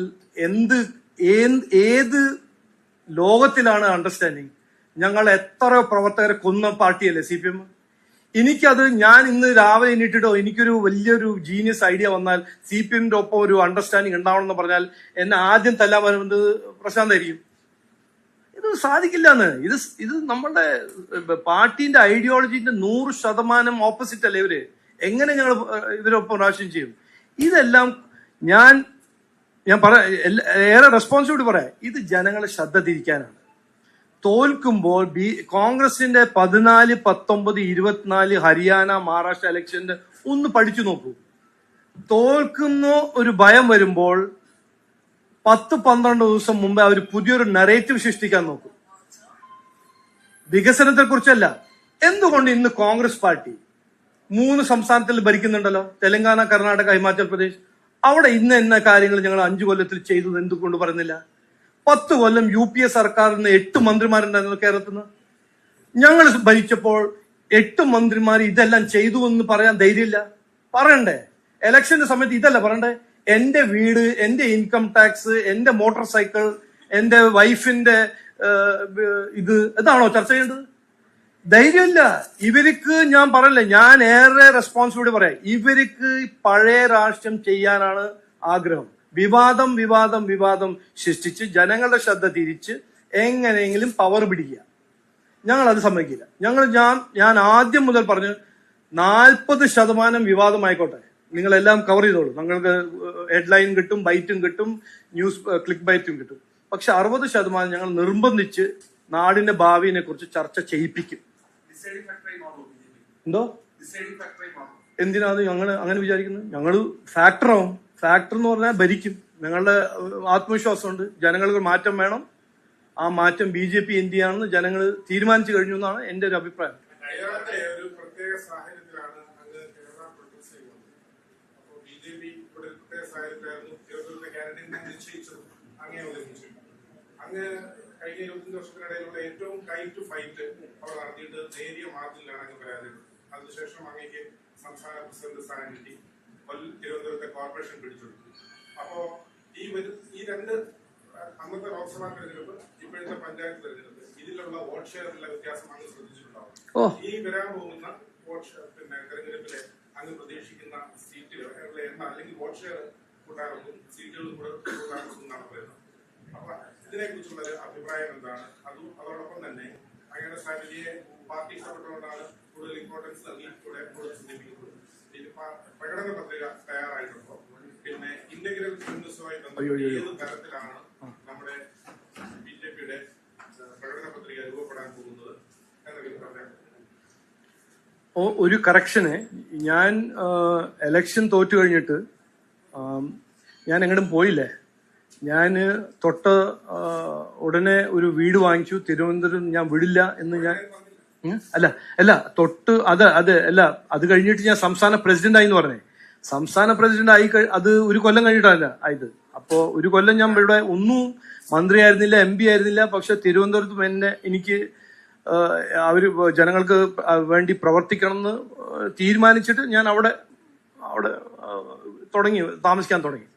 Speaker 1: ഏത് ലോകത്തിലാണ് അണ്ടർസ്റ്റാൻഡിങ്? ഞങ്ങൾ എത്രയോ പ്രവർത്തകരെ കൊന്ന പാർട്ടിയല്ലേ CPM. എനിക്കത് ഞാൻ ഇന്ന് രാവിലെ എണീറ്റിട്ടോ എനിക്കൊരു വലിയൊരു ജീനിയസ് ഐഡിയ വന്നാൽ CPMന്റെ ഒപ്പം ഒരു അണ്ടർസ്റ്റാൻഡിങ് ഉണ്ടാവണമെന്ന് പറഞ്ഞാൽ എന്നെ ആദ്യം തല്ലാൻ വരുന്നത് പ്രശാന്തായിരിക്കും. ഇത് സാധിക്കില്ല എന്ന്. ഇത് നമ്മളുടെ പാർട്ടിന്റെ ഐഡിയോളജിന്റെ 100% ഓപ്പോസിറ്റ് അല്ലേ ഇവര്. എങ്ങനെ ഞങ്ങൾ ഇവരൊപ്പം പ്രാവശ്യം ചെയ്യും? ഇതെല്ലാം ഞാൻ ഏറെ റെസ്പോൺസിബിലിറ്റി പറയാം. ഇത് ജനങ്ങളെ ശ്രദ്ധ തിരിക്കാനാണ്. തോൽക്കുമ്പോൾ കോൺഗ്രസിന്റെ 14, 19, 24 ഹരിയാന, മഹാരാഷ്ട്ര ഇലക്ഷന്റെ ഒന്ന് പഠിച്ചു നോക്കൂ. തോൽക്കുന്ന ഒരു ഭയം വരുമ്പോൾ 10-12 ദിവസം മുമ്പേ അവർ പുതിയൊരു നറേറ്റീവ് സൃഷ്ടിക്കാൻ നോക്കും. വികസനത്തെ കുറിച്ചല്ല. എന്തുകൊണ്ട് ഇന്ന് കോൺഗ്രസ് പാർട്ടി 3 സംസ്ഥാനത്തിൽ ഭരിക്കുന്നുണ്ടല്ലോ, തെലങ്കാന, കർണാടക, ഹിമാചൽ പ്രദേശ്. അവിടെ ഇന്ന കാര്യങ്ങൾ ഞങ്ങൾ 5 കൊല്ലത്തിൽ ചെയ്തു എന്തുകൊണ്ട് പറയുന്നില്ല? 10 കൊല്ലം UPA സർക്കാരിന് 8 മന്ത്രിമാരുണ്ടായിരുന്നു കേരളത്തിൽ നിന്ന്. ഞങ്ങൾ ഭരിച്ചപ്പോൾ 8 മന്ത്രിമാർ ഇതെല്ലാം ചെയ്തു എന്ന് പറയാൻ ധൈര്യമില്ല. പറയണ്ടേ? ഇലക്ഷന്റെ സമയത്ത് ഇതല്ല പറയണ്ടേ? എന്റെ വീട്, എന്റെ ഇൻകം ടാക്സ്, എന്റെ മോട്ടോർ സൈക്കിൾ, എന്റെ വൈഫിന്റെ ഇതാണോ ചർച്ച ചെയ്യേണ്ടത്? ധൈര്യമില്ല ഇവർക്ക്. ഞാൻ പറയല്ലേ, ഞാൻ ഏറെ റെസ്പോൺസിബിലിറ്റി പറയാം. ഇവർക്ക് പഴയ രാഷ്ട്രീയം ചെയ്യാനാണ് ആഗ്രഹം. വിവാദം സൃഷ്ടിച്ച് ജനങ്ങളുടെ ശ്രദ്ധ തിരിച്ച് എങ്ങനെയെങ്കിലും പവർ പിടിക്കുക. ഞങ്ങൾ അത് സമ്മതിക്കില്ല. ഞാൻ ആദ്യം മുതൽ പറഞ്ഞു 40% വിവാദമായിക്കോട്ടെ, നിങ്ങളെല്ലാം കവർ ചെയ്തോളൂ. നിങ്ങൾക്ക് ഹെഡ്ലൈൻ കിട്ടും, ബൈറ്റും കിട്ടും, ന്യൂസ് ക്ലിക്ക് ബൈറ്റും കിട്ടും. പക്ഷെ 60% ഞങ്ങൾ നിർബന്ധിച്ച് നാടിന്റെ ഭാവിയെ കുറിച്ച് ചർച്ച ചെയ്യിപ്പിക്കും. എന്തോ എന്തിനാണ് ഞങ്ങൾ അങ്ങനെ വിചാരിക്കുന്നത്? ഞങ്ങള് ഫാക്ടറാവും. ഫാക്ടർ എന്ന് പറഞ്ഞാൽ ഭരിക്കും. ഞങ്ങളുടെ ആത്മവിശ്വാസമുണ്ട്. ജനങ്ങൾക്ക് മാറ്റം വേണം. ആ മാറ്റം BJP ഇന്ത്യയാണെന്ന് ജനങ്ങൾ തീരുമാനിച്ചു കഴിഞ്ഞു എന്നാണ് എന്റെ ഒരു അഭിപ്രായം.
Speaker 4: ഒരു പ്രത്യേക സാഹചര്യത്തിലാണ് അങ്ങ് കേരള പ്രൊഡ്യൂസ് ചെയ്യുന്നത്. അപ്പോൾ BJP ഇവിടെ ഒരു പ്രത്യേക സാഹചര്യത്തിലായിരുന്നു തിരുവനന്തപുരത്തെ കാൻഡിഡേറ്റിനെ നിശ്ചയിച്ചത്. അങ്ങേ അവതരിപ്പിച്ചു. അങ്ങ് കഴിഞ്ഞ 25 വർഷത്തിനിടയിലുള്ള ഏറ്റവും ടൈറ്റ് ഫൈറ്റ് അവർ നടത്തിയിട്ട് നേരിയ മാർജിനിലാണ് അങ്ങ് പരാജയപ്പെട്ടത്. അതിനുശേഷം അങ്ങേക്ക് സംസ്ഥാന പ്രസിഡന്റ് സ്ഥാനം കിട്ടി. തിരുവനന്തപുരത്തെ കോർപ്പറേഷൻ പിടിച്ചെടുത്തു. അപ്പോ ഈ രണ്ട് അന്നത്തെ ലോക്സഭാ തെരഞ്ഞെടുപ്പ്, ഇപ്പോഴത്തെ പഞ്ചായത്ത് തെരഞ്ഞെടുപ്പ്, ഇതിലുള്ള വോട്ട് ഷെയറിലെ വ്യത്യാസം അങ്ങ് ശ്രദ്ധിച്ചിട്ടുണ്ടാവും. ഈ വരാൻ പോകുന്ന തെരഞ്ഞെടുപ്പിലെ അങ്ങ് പ്രതീക്ഷിക്കുന്ന സീറ്റുകളുടെ എണ്ണം അല്ലെങ്കിൽ വോട്ട് ഷെയർ കൂട്ടാനൊന്നും സീറ്റുകൾ കൂട്ടാനൊന്നും എന്നാണ് പറയുന്നത്. അപ്പൊ ഇതിനെ കുറിച്ചുള്ള അഭിപ്രായം എന്താണ്? അതോടൊപ്പം തന്നെ അങ്ങനെ സ്ട്രാറ്റജിയെ പാർട്ടി ഇഷ്ടപ്പെട്ടുകൊണ്ടാണ് കൂടുതൽ ഇമ്പോർട്ടൻസ് നൽകി കൂടുതൽ ചിന്തിപ്പിക്കുന്നത്. പ്രകടന പത്രിക തയ്യാറായിട്ടുണ്ടോ? പിന്നെ ഇന്റഗ്രൽ ഫെമിനിസവുമായി ബന്ധപ്പെട്ട് ഏത് തരത്തിലാണ് നമ്മുടെ BJPയുടെ പ്രകടന പത്രിക രൂപപ്പെടാൻ പോകുന്നത് എന്നൊക്കെ പറയാം.
Speaker 1: ഒരു കറക്ഷന്, ഞാൻ എലക്ഷൻ തോറ്റു കഴിഞ്ഞിട്ട് ഞാൻ എങ്ങോട്ടും പോയില്ലേ. ഞാൻ ഉടനെ ഒരു വീട് വാങ്ങിച്ചു. തിരുവനന്തപുരം ഞാൻ വിടില്ല എന്ന് ഞാൻ അത് കഴിഞ്ഞിട്ട് ഞാൻ സംസ്ഥാന പ്രസിഡന്റ് ആയി എന്ന് പറഞ്ഞേ. സംസ്ഥാന പ്രസിഡന്റ് ആയി അത് ഒരു കൊല്ലം കഴിഞ്ഞിട്ടല്ല ആയത്. അപ്പോ ഒരു കൊല്ലം ഞാൻ ഇവിടെ ഒന്നും മന്ത്രിയായിരുന്നില്ല, MP ആയിരുന്നില്ല. പക്ഷെ തിരുവനന്തപുരത്ത് എനിക്ക് അവര് ജനങ്ങൾക്ക് വേണ്ടി പ്രവർത്തിക്കണം എന്ന് തീരുമാനിച്ചിട്ട് ഞാൻ അവിടെ താമസിക്കാൻ തുടങ്ങി.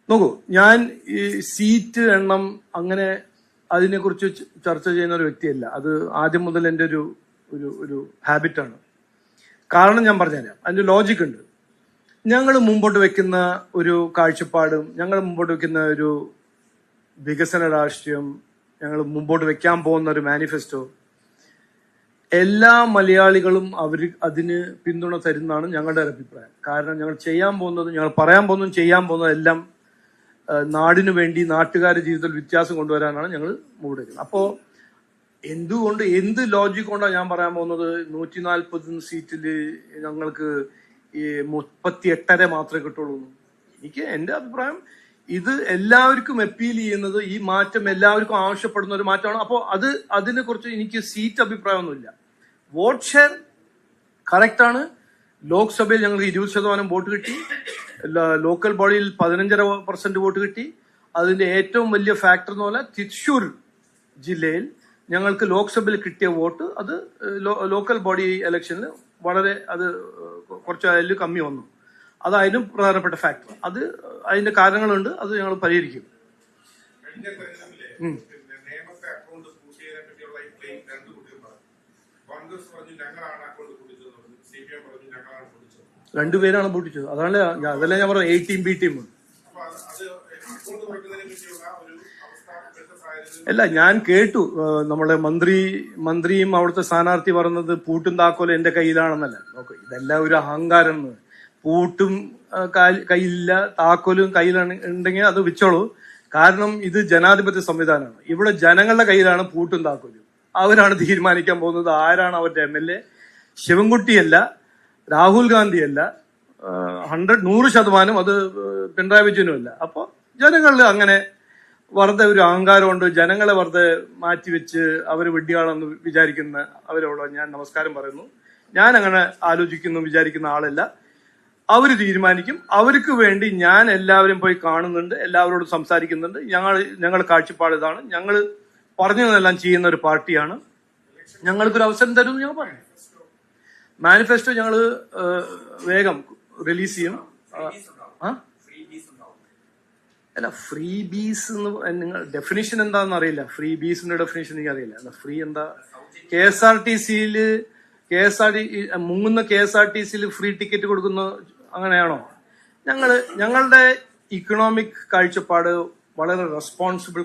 Speaker 1: നോക്കൂ, ഞാൻ ഈ സീറ്റ് എണ്ണം അങ്ങനെ അതിനെക്കുറിച്ച് ചർച്ച ചെയ്യുന്ന ഒരു വ്യക്തിയല്ല. അത് ആദ്യം മുതൽ എൻ്റെ ഒരു ഹാബിറ്റാണ്. കാരണം ഞാൻ പറഞ്ഞുതരാം, അതിന്റെ ലോജിക് ഉണ്ട്. ഞങ്ങൾ മുമ്പോട്ട് വെക്കുന്ന ഒരു കാഴ്ചപ്പാടും ഞങ്ങൾ മുമ്പോട്ട് വെക്കുന്ന ഒരു വികസന രാഷ്ട്രീയം, ഞങ്ങൾ മുമ്പോട്ട് വെക്കാൻ പോകുന്ന ഒരു മാനിഫെസ്റ്റോ, എല്ലാ മലയാളികളും അതിന് പിന്തുണ തരുന്നതാണ് ഞങ്ങളുടെ അഭിപ്രായം. കാരണം ഞങ്ങൾ ചെയ്യാൻ പോകുന്നതും ഞങ്ങൾ പറയാൻ പോകുന്നതും ചെയ്യാൻ പോകുന്നതും എല്ലാം നാടിനു വേണ്ടി നാട്ടുകാരുടെ ജീവിതത്തിൽ വ്യത്യാസം കൊണ്ടുവരാനാണ് ഞങ്ങൾ മുമ്പോട്ട് വെക്കുന്നത്. അപ്പോൾ എന്ത് ലോജിക് കൊണ്ടാണ് ഞാൻ പറയാൻ പോകുന്നത് 140 സീറ്റിൽ ഞങ്ങൾക്ക് ഈ 38.5 മാത്രമേ കിട്ടുള്ളൂ? എന്റെ അഭിപ്രായം, ഇത് എല്ലാവർക്കും അപ്പീൽ ചെയ്യുന്നത്, ഈ മാറ്റം എല്ലാവർക്കും ആവശ്യപ്പെടുന്ന ഒരു മാറ്റമാണ്. അപ്പോൾ അതിനെ കുറിച്ച് എനിക്ക് സീറ്റ് അഭിപ്രായമൊന്നുമില്ല. വോട്ട് ഷെയർ കറക്റ്റ് ആണ്. ലോക്സഭയിൽ ഞങ്ങൾക്ക് 20% വോട്ട് കിട്ടി. ലോക്കൽ ബോഡിയിൽ 15.5% വോട്ട് കിട്ടി. അതിന്റെ ഏറ്റവും വലിയ ഫാക്ടർ എന്ന് പറഞ്ഞാൽ തൃശ്ശൂർ ജില്ലയിൽ ഞങ്ങൾക്ക് ലോക്സഭയിൽ കിട്ടിയ വോട്ട്, അത് ലോക്കൽ ബോഡി ഇലക്ഷനിൽ വളരെ കുറച്ച് അതിൽ കമ്മി വന്നു. അത് അതിനും പ്രധാനപ്പെട്ട ഫാക്ടർ. അത് അതിന്റെ കാരണങ്ങളുണ്ട്, അത് ഞങ്ങൾ പരിഹരിക്കും.
Speaker 4: കഴിഞ്ഞ തെരഞ്ഞെടുപ്പിലെ നേമത്തെ അക്കൗണ്ട് പൂട്ടിയതിനെ പറ്റിയുള്ള ഈ ക്ലെയിം രണ്ട് കുട്ടികൾ പറഞ്ഞു. കോൺഗ്രസ് പറഞ്ഞു ഞങ്ങളാണ് അക്കൗണ്ട് പൂട്ടിച്ചതെന്ന് പറഞ്ഞു, CPM പറഞ്ഞു ഞങ്ങളാണ് പൂട്ടിച്ചത്.
Speaker 1: രണ്ടുപേരാണ് പൂട്ടിച്ചത്. അതല്ല ഞാൻ പറഞ്ഞു A ടീം B ടീം.
Speaker 4: അപ്പൊ അത് അക്കൗണ്ട് തുറക്കുന്നതിനെ പറ്റിയുള്ള ഒരു അവസ്ഥ ഇപ്പോഴത്തെ സാഹചര്യത്തിൽ
Speaker 1: അല്ല, ഞാൻ കേട്ടു നമ്മളെ മന്ത്രിയും അവിടുത്തെ സ്ഥാനാർത്ഥി പറഞ്ഞത് പൂട്ടും താക്കോലും എന്റെ കയ്യിലാണെന്നല്ല. നോക്ക്, ഇതെല്ലാം ഒരു അഹങ്കാരം. പൂട്ടും കയ്യിലില്ല, താക്കോലും കയ്യിലാണ് ഉണ്ടെങ്കിൽ അത് വെച്ചോളൂ. കാരണം ഇത് ജനാധിപത്യ സംവിധാനമാണ്. ഇവിടെ ജനങ്ങളുടെ കയ്യിലാണ് പൂട്ടും താക്കോലും. അവരാണ് തീരുമാനിക്കാൻ പോകുന്നത് ആരാണ് അവരുടെ MLA. ശിവൻകുട്ടിയല്ല, രാഹുൽ ഗാന്ധിയല്ല, 100% അത് പിണറായി വിജയനുമല്ല. അപ്പോൾ ജനങ്ങളിൽ അങ്ങനെ വെറുതെ ഒരു അഹങ്കാരമുണ്ട്. ജനങ്ങളെ വെറുതെ മാറ്റിവെച്ച് അവർ വിഡ്ഢിയാണെന്ന് വിചാരിക്കുന്ന അവരോട് ഞാൻ നമസ്കാരം പറയുന്നു. ഞാൻ അങ്ങനെ ആലോചിക്കുന്നു വിചാരിക്കുന്ന ആളല്ല. അവർ തീരുമാനിക്കും. അവർക്ക് വേണ്ടി ഞാൻ എല്ലാവരും പോയി കാണുന്നുണ്ട്, എല്ലാവരോടും സംസാരിക്കുന്നുണ്ട്. ഞങ്ങളുടെ കാഴ്ചപ്പാട് ഇതാണ്. ഞങ്ങൾ പറഞ്ഞതെല്ലാം ചെയ്യുന്ന ഒരു പാർട്ടിയാണ്. ഞങ്ങൾക്കൊരു അവസരം തരുമെന്ന് ഞങ്ങൾ പറഞ്ഞു. മാനിഫെസ്റ്റോ ഞങ്ങൾ വേഗം റിലീസ് ചെയ്യും. അല്ല, ഫ്രീ ബീസ് എന്ന് നിങ്ങൾ ഡെഫിനിഷൻ എന്താണെന്ന് അറിയില്ല. ഫ്രീ ബീസിന്റെ ഡെഫിനിഷൻ എനിക്ക് അറിയില്ല. ഫ്രീ എന്താ? മുങ്ങുന്ന KSRTC ഫ്രീ ടിക്കറ്റ് കൊടുക്കുന്ന അങ്ങനെയാണോ? ഞങ്ങളുടെ ഇക്കണോമിക് കാഴ്ചപ്പാട് വളരെ റെസ്പോൺസിബിൾ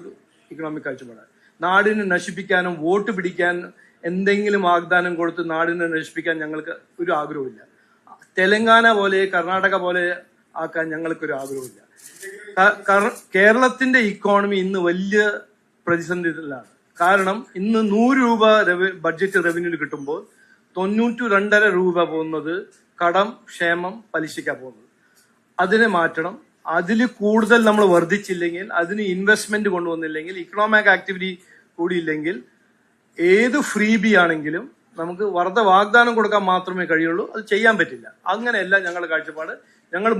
Speaker 1: ഇക്കണോമിക് കാഴ്ചപ്പാടാണ്. നാടിനെ നശിപ്പിക്കാനും വോട്ട് പിടിക്കാൻ എന്തെങ്കിലും വാഗ്ദാനം കൊടുത്ത് നാടിനെ നശിപ്പിക്കാൻ ഞങ്ങൾക്ക് ഒരു ആഗ്രഹമില്ല. തെലങ്കാന പോലെ കർണാടക പോലെ ആക്കാൻ ഞങ്ങൾക്കൊരു ആഗ്രഹമില്ല. കേരളത്തിന്റെ ഇക്കോണമി ഇന്ന് വലിയ പ്രതിസന്ധിയിലാണ്. കാരണം ഇന്ന് 100 രൂപ ബഡ്ജറ്റ് റവന്യൂ കിട്ടുമ്പോൾ 92.5 രൂപ പോകുന്നത് കടം, ക്ഷേമം, പലിശയ്ക്കാണ് പോകുന്നത്. അതിനെ മാറ്റണം. അതിൽ കൂടുതൽ നമ്മൾ വർദ്ധിച്ചില്ലെങ്കിൽ, അതിന് ഇൻവെസ്റ്റ്മെന്റ് കൊണ്ടുവന്നില്ലെങ്കിൽ, ഇക്കണോമിക് ആക്ടിവിറ്റി കൂടിയില്ലെങ്കിൽ ഏത് ഫ്രീ ബി ആണെങ്കിലും നമുക്ക് വെറുതെ വാഗ്ദാനം കൊടുക്കാൻ മാത്രമേ കഴിയുള്ളൂ. അത് ചെയ്യാൻ പറ്റില്ല. അങ്ങനെയല്ല ഞങ്ങളുടെ കാഴ്ചപ്പാട്. ഞങ്ങൾ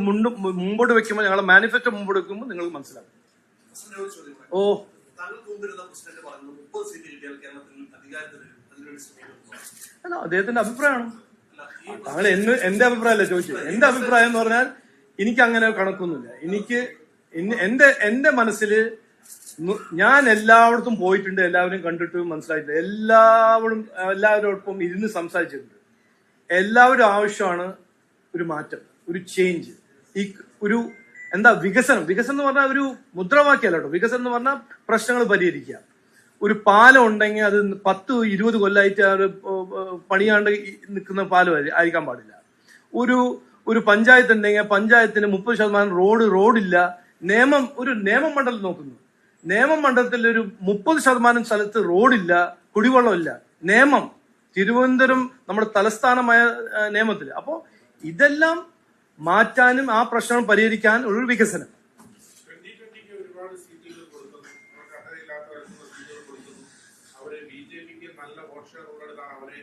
Speaker 1: മുമ്പോട്ട് വെക്കുമ്പോൾ, ഞങ്ങളുടെ മാനിഫെസ്റ്റോ മുമ്പോട്ട് വെക്കുമ്പോൾ നിങ്ങൾക്ക് മനസ്സിലാവും. ഓ, അല്ല, അദ്ദേഹത്തിന്റെ അഭിപ്രായമാണ്. താങ്കൾ എന്റെ അഭിപ്രായമല്ല ചോദിച്ചു. എന്റെ അഭിപ്രായം എന്ന് പറഞ്ഞാൽ എനിക്ക് അങ്ങനെ കണക്കൊന്നുമില്ല. എന്റെ മനസ്സിൽ ഞാൻ എല്ലായിടത്തും പോയിട്ടുണ്ട്, എല്ലാവരും കണ്ടിട്ട് മനസ്സിലായിട്ടുണ്ട്, എല്ലാവരോടൊപ്പം ഇരുന്ന് സംസാരിച്ചിട്ടുണ്ട്. എല്ലാവരും ആവശ്യമാണ് ഒരു മാറ്റം, ഒരു ചേഞ്ച്. ഈ ഒരു വികസനം എന്ന് പറഞ്ഞാൽ ഒരു മുദ്രാവാക്യമല്ല കേട്ടോ. വികസനം എന്ന് പറഞ്ഞാൽ പ്രശ്നങ്ങൾ പരിഹരിക്കുക. ഒരു പാലം ഉണ്ടെങ്കിൽ അത് 10-20 കൊല്ലമായിട്ട് പണിയാണ്ട് നിൽക്കുന്ന പാലം ആയിരിക്കാൻ പാടില്ല. ഒരു പഞ്ചായത്ത് ഉണ്ടെങ്കിൽ പഞ്ചായത്തിന് 30% റോഡില്ല. ഒരു നിയമമണ്ഡലം നോക്കുന്നു. നിയമമണ്ഡലത്തിൽ ഒരു 30% സ്ഥലത്ത് റോഡില്ല, കുടിവെള്ളമില്ല. തിരുവനന്തപുരം നമ്മുടെ തലസ്ഥാനമായ നിയമത്തിൽ. അപ്പോ ഇതെല്ലാം മാറ്റാനും ആ പ്രശ്നം പരിഹരിക്കാൻ ഒരു വികസനം.
Speaker 4: 2020 ഒരുപാട് സീറ്റുകൾ കൊടുക്കുന്നു, അവർക്ക് അർഹതയില്ലാത്തവർക്ക് സീറ്റുകൾ കൊടുക്കുന്നു. അവര് BJPക്ക് നല്ല വോട്ട് ഷെയർ ഉള്ളിടത്താണ് അവരെ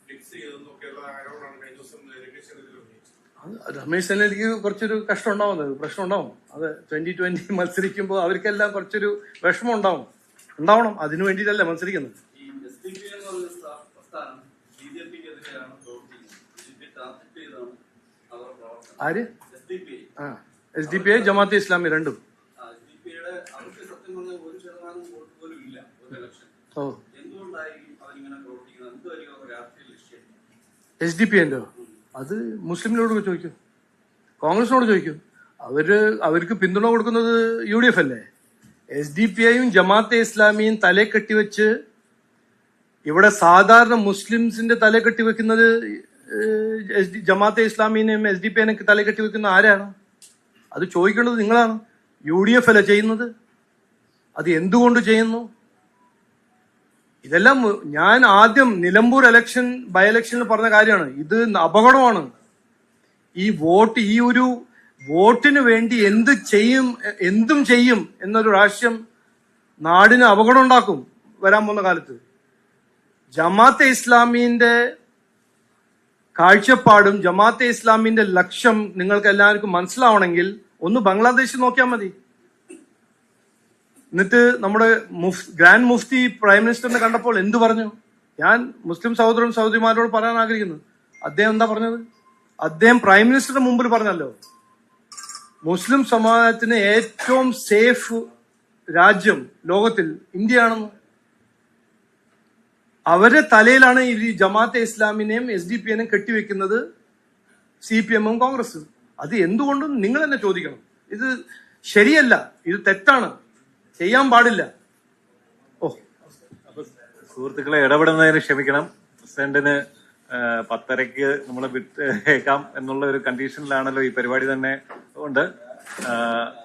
Speaker 4: ഫിക്സ് ചെയ്തതെന്നൊക്കെയുള്ള ആരോപണമാണ് കഴിഞ്ഞ ദിവസം രമേശ് ചെന്നിത്തല ഉന്നയിച്ചത്.
Speaker 1: രമേശ് ചെന്നിത്തലയ്ക്ക് കുറച്ചൊരു കഷ്ടം ഉണ്ടാവുന്നത്, പ്രശ്നം ഉണ്ടാവും. അത് 2020 മത്സരിക്കുമ്പോൾ അവർക്കെല്ലാം കുറച്ചൊരു വിഷമം ഉണ്ടാവണം. അതിനു വേണ്ടിയിട്ടല്ല മത്സരിക്കുന്നത്. ആര്? SDPI, ജമാഅത്തെ ഇസ്ലാമി രണ്ടും. ഓ, SDPI അത് മുസ്ലിമിനോട് ചോദിക്കും, കോൺഗ്രസിനോട് ചോദിക്കും. അവർക്ക് പിന്തുണ കൊടുക്കുന്നത് UDF അല്ലേ? SDPIയും ജമാഅത്തെ ഇസ്ലാമിയും തലേ കെട്ടിവെച്ച് ഇവിടെ സാധാരണ മുസ്ലിംസിന്റെ തലേ കെട്ടിവെക്കുന്നത് ജമാഅത്തെ ഇസ്ലാമിനെയും SDPIനെയൊക്കെ തലേ കെട്ടിവെക്കുന്ന ആരാണ്? അത് ചോദിക്കേണ്ടത് നിങ്ങളാണ്. UDF അല്ല ചെയ്യുന്നത്. അത് എന്തുകൊണ്ട് ചെയ്യുന്നു? ഇതെല്ലാം ഞാൻ ആദ്യം നിലമ്പൂർ ബൈ ഇലക്ഷനിൽ പറഞ്ഞ കാര്യമാണ്. ഇത് അപകടമാണ്. ഈ ഒരു വോട്ടിന് വേണ്ടി എന്തും ചെയ്യും എന്നൊരു രാഷ്ട്രീയം നാടിന് അപകടം ഉണ്ടാക്കും വരാൻ പോകുന്ന കാലത്ത്. ജമാഅത്തെ ഇസ്ലാമിന്റെ കാഴ്ചപ്പാടും ജമാഅത്തെ ഇസ്ലാമിന്റെ ലക്ഷ്യം നിങ്ങൾക്ക് എല്ലാവർക്കും മനസ്സിലാവണമെങ്കിൽ ഒന്ന് ബംഗ്ലാദേശ് നോക്കിയാൽ മതി. എന്നിട്ട് നമ്മുടെ ഗ്രാൻഡ് മുഫ്തി പ്രൈം മിനിസ്റ്ററിനെ കണ്ടപ്പോൾ എന്തു പറഞ്ഞു? ഞാൻ മുസ്ലിം സഹോദരന്മാരോട് പറയാൻ ആഗ്രഹിക്കുന്നു. അദ്ദേഹം എന്താ പറഞ്ഞത്? അദ്ദേഹം പ്രൈം മിനിസ്റ്ററുടെ മുമ്പിൽ പറഞ്ഞല്ലോ, മുസ്ലിം സമാജത്തിന് ഏറ്റവും സേഫ് രാജ്യം ലോകത്തിൽ ഇന്ത്യയാണെന്ന്. അവരുടെ തലയിലാണ് ഈ ജമാഅത്തെ ഇസ്ലാമിനെയും SDP നെയും കെട്ടിവെക്കുന്നത് CPM ഉം കോൺഗ്രസും. അത് എന്തുകൊണ്ടും നിങ്ങൾ തന്നെ ചോദിക്കണം. ഇത് ശരിയല്ല, ഇത് തെറ്റാണ്, ചെയ്യാൻ പാടില്ല.
Speaker 2: സുഹൃത്തുക്കളെ, ഇടപെടുന്നതിന് ക്ഷമിക്കണം. പ്രസിഡന്റിന് 10:30 നമ്മളെ വിട്ടേക്കാം എന്നുള്ള ഒരു കണ്ടീഷനിലാണല്ലോ ഈ പരിപാടി തന്നെ ഉണ്ട്.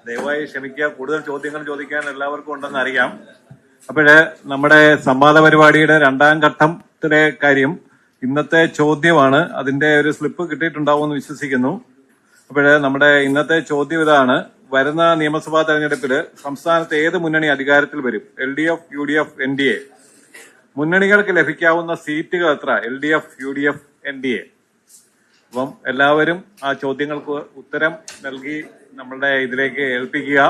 Speaker 2: ദയവായി ക്ഷമിക്കുക. കൂടുതൽ ചോദ്യങ്ങൾ ചോദിക്കാൻ എല്ലാവർക്കും ഉണ്ടെന്ന് അറിയാം. അപ്പോഴ് നമ്മുടെ സംവാദ പരിപാടിയുടെ 2ാം ഘട്ടത്തിലെ കാര്യം ഇന്നത്തെ ചോദ്യമാണ്. അതിന്റെ ഒരു സ്ലിപ്പ് കിട്ടിയിട്ടുണ്ടാവുമെന്ന് വിശ്വസിക്കുന്നു. അപ്പോഴ് നമ്മുടെ ഇന്നത്തെ ചോദ്യം ഇതാണ്: വരുന്ന നിയമസഭാ തെരഞ്ഞെടുപ്പിൽ സംസ്ഥാനത്ത് ഏത് മുന്നണി അധികാരത്തിൽ വരും? LDF, UDF, NDA. മുന്നണികൾക്ക് ലഭിക്കാവുന്ന സീറ്റുകൾ എത്ര? LDF, UDF, NDA. അപ്പം എല്ലാവരും ആ ചോദ്യങ്ങൾക്ക് ഉത്തരം നൽകി നമ്മളുടെ ഇതിലേക്ക് ഏൽപ്പിക്കുക.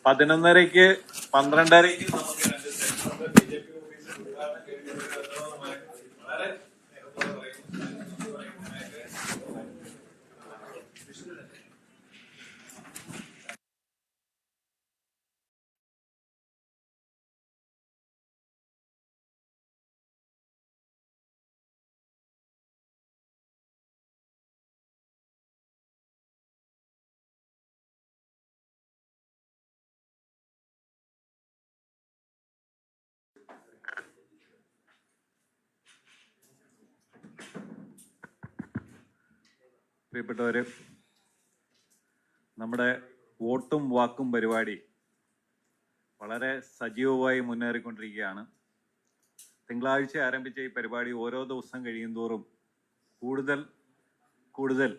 Speaker 2: 11:30-ക്ക് 12:30-ക്ക് നമുക്ക് 2 സെഷനുണ്ട്. BJP ഓഫീസിൽ ഉദ്ഘാടനം കഴിഞ്ഞിട്ടുള്ളതുമായ വളരെ നേരത്തോടെ പ്രിയപ്പെട്ടവര്, നമ്മുടെ വോട്ടും വാക്കും പരിപാടി വളരെ സജീവമായി മുന്നേറിക്കൊണ്ടിരിക്കുകയാണ്. തിങ്കളാഴ്ച ആരംഭിച്ച ഈ പരിപാടി ഓരോ ദിവസം കഴിയുന്തോറും കൂടുതൽ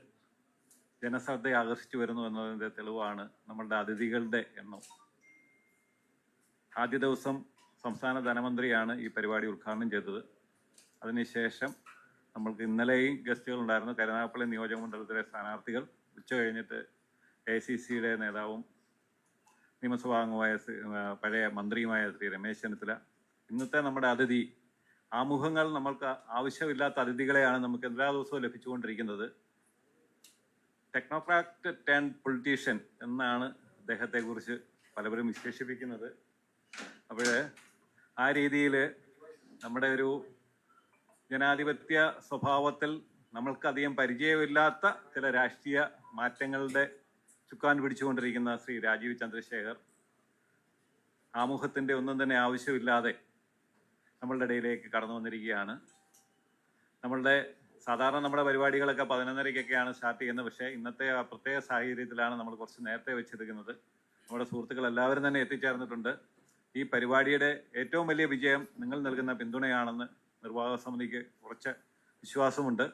Speaker 2: ജനശ്രദ്ധ ആകർഷിച്ചു വരുന്നു എന്നതിൻ്റെ തെളിവാണ് നമ്മളുടെ അതിഥികളുടെ എണ്ണം. ആദ്യ ദിവസം സംസ്ഥാന ധനമന്ത്രിയാണ് ഈ പരിപാടി ഉദ്ഘാടനം ചെയ്തത്. അതിനുശേഷം നമ്മൾക്ക് ഇന്നലെയും ഗസ്റ്റുകൾ ഉണ്ടായിരുന്നു. കരുനാഗപ്പള്ളി നിയോജക മണ്ഡലത്തിലെ സ്ഥാനാർത്ഥികൾ. ഉച്ച കഴിഞ്ഞിട്ട് AICCയുടെ നേതാവും നിയമസഭാംഗമായ പഴയ മന്ത്രിയുമായ ശ്രീ രമേശ് ചെന്നിത്തല. ഇന്നത്തെ നമ്മുടെ അതിഥി, ആമുഖങ്ങൾ നമ്മൾക്ക് ആവശ്യമില്ലാത്ത അതിഥികളെയാണ് നമുക്ക് എല്ലാ ദിവസവും ലഭിച്ചുകൊണ്ടിരിക്കുന്നത്. ടെക്നോക്രാറ്റ് ടേൺ പൊളിറ്റീഷ്യൻ എന്നാണ് അദ്ദേഹത്തെ കുറിച്ച് പലവരും വിശേഷിപ്പിക്കുന്നത്. അപ്പോൾ ആ രീതിയിൽ നമ്മുടെ ഒരു ജനാധിപത്യ സ്വഭാവത്തിൽ നമ്മൾക്കധികം പരിചയമില്ലാത്ത ചില രാഷ്ട്രീയ മാറ്റങ്ങളുടെ ചുക്കാൻ പിടിച്ചുകൊണ്ടിരിക്കുന്ന ശ്രീ രാജീവ് ചന്ദ്രശേഖർ ആമുഖത്തിൻ്റെ ഒന്നും തന്നെ ആവശ്യമില്ലാതെ നമ്മളുടെ ഇടയിലേക്ക് കടന്നു വന്നിരിക്കുകയാണ്. സാധാരണ നമ്മുടെ പരിപാടികളൊക്കെ 11:30-ക്കൊക്കെയാണ് സ്റ്റാർട്ട് ചെയ്യുന്നത്. പക്ഷേ ഇന്നത്തെ ആ പ്രത്യേക സാഹചര്യത്തിലാണ് നമ്മൾ കുറച്ച് നേരത്തെ വെച്ചെടുക്കുന്നത്. നമ്മുടെ സുഹൃത്തുക്കൾ എല്ലാവരും തന്നെ എത്തിച്ചേർന്നിട്ടുണ്ട്. ഈ പരിപാടിയുടെ ഏറ്റവും വലിയ വിജയം നിങ്ങൾ നൽകുന്ന പിന്തുണയാണെന്ന് നിർവാഹക സമിതിക്ക് കുറച്ച് വിശ്വാസമുണ്ട്.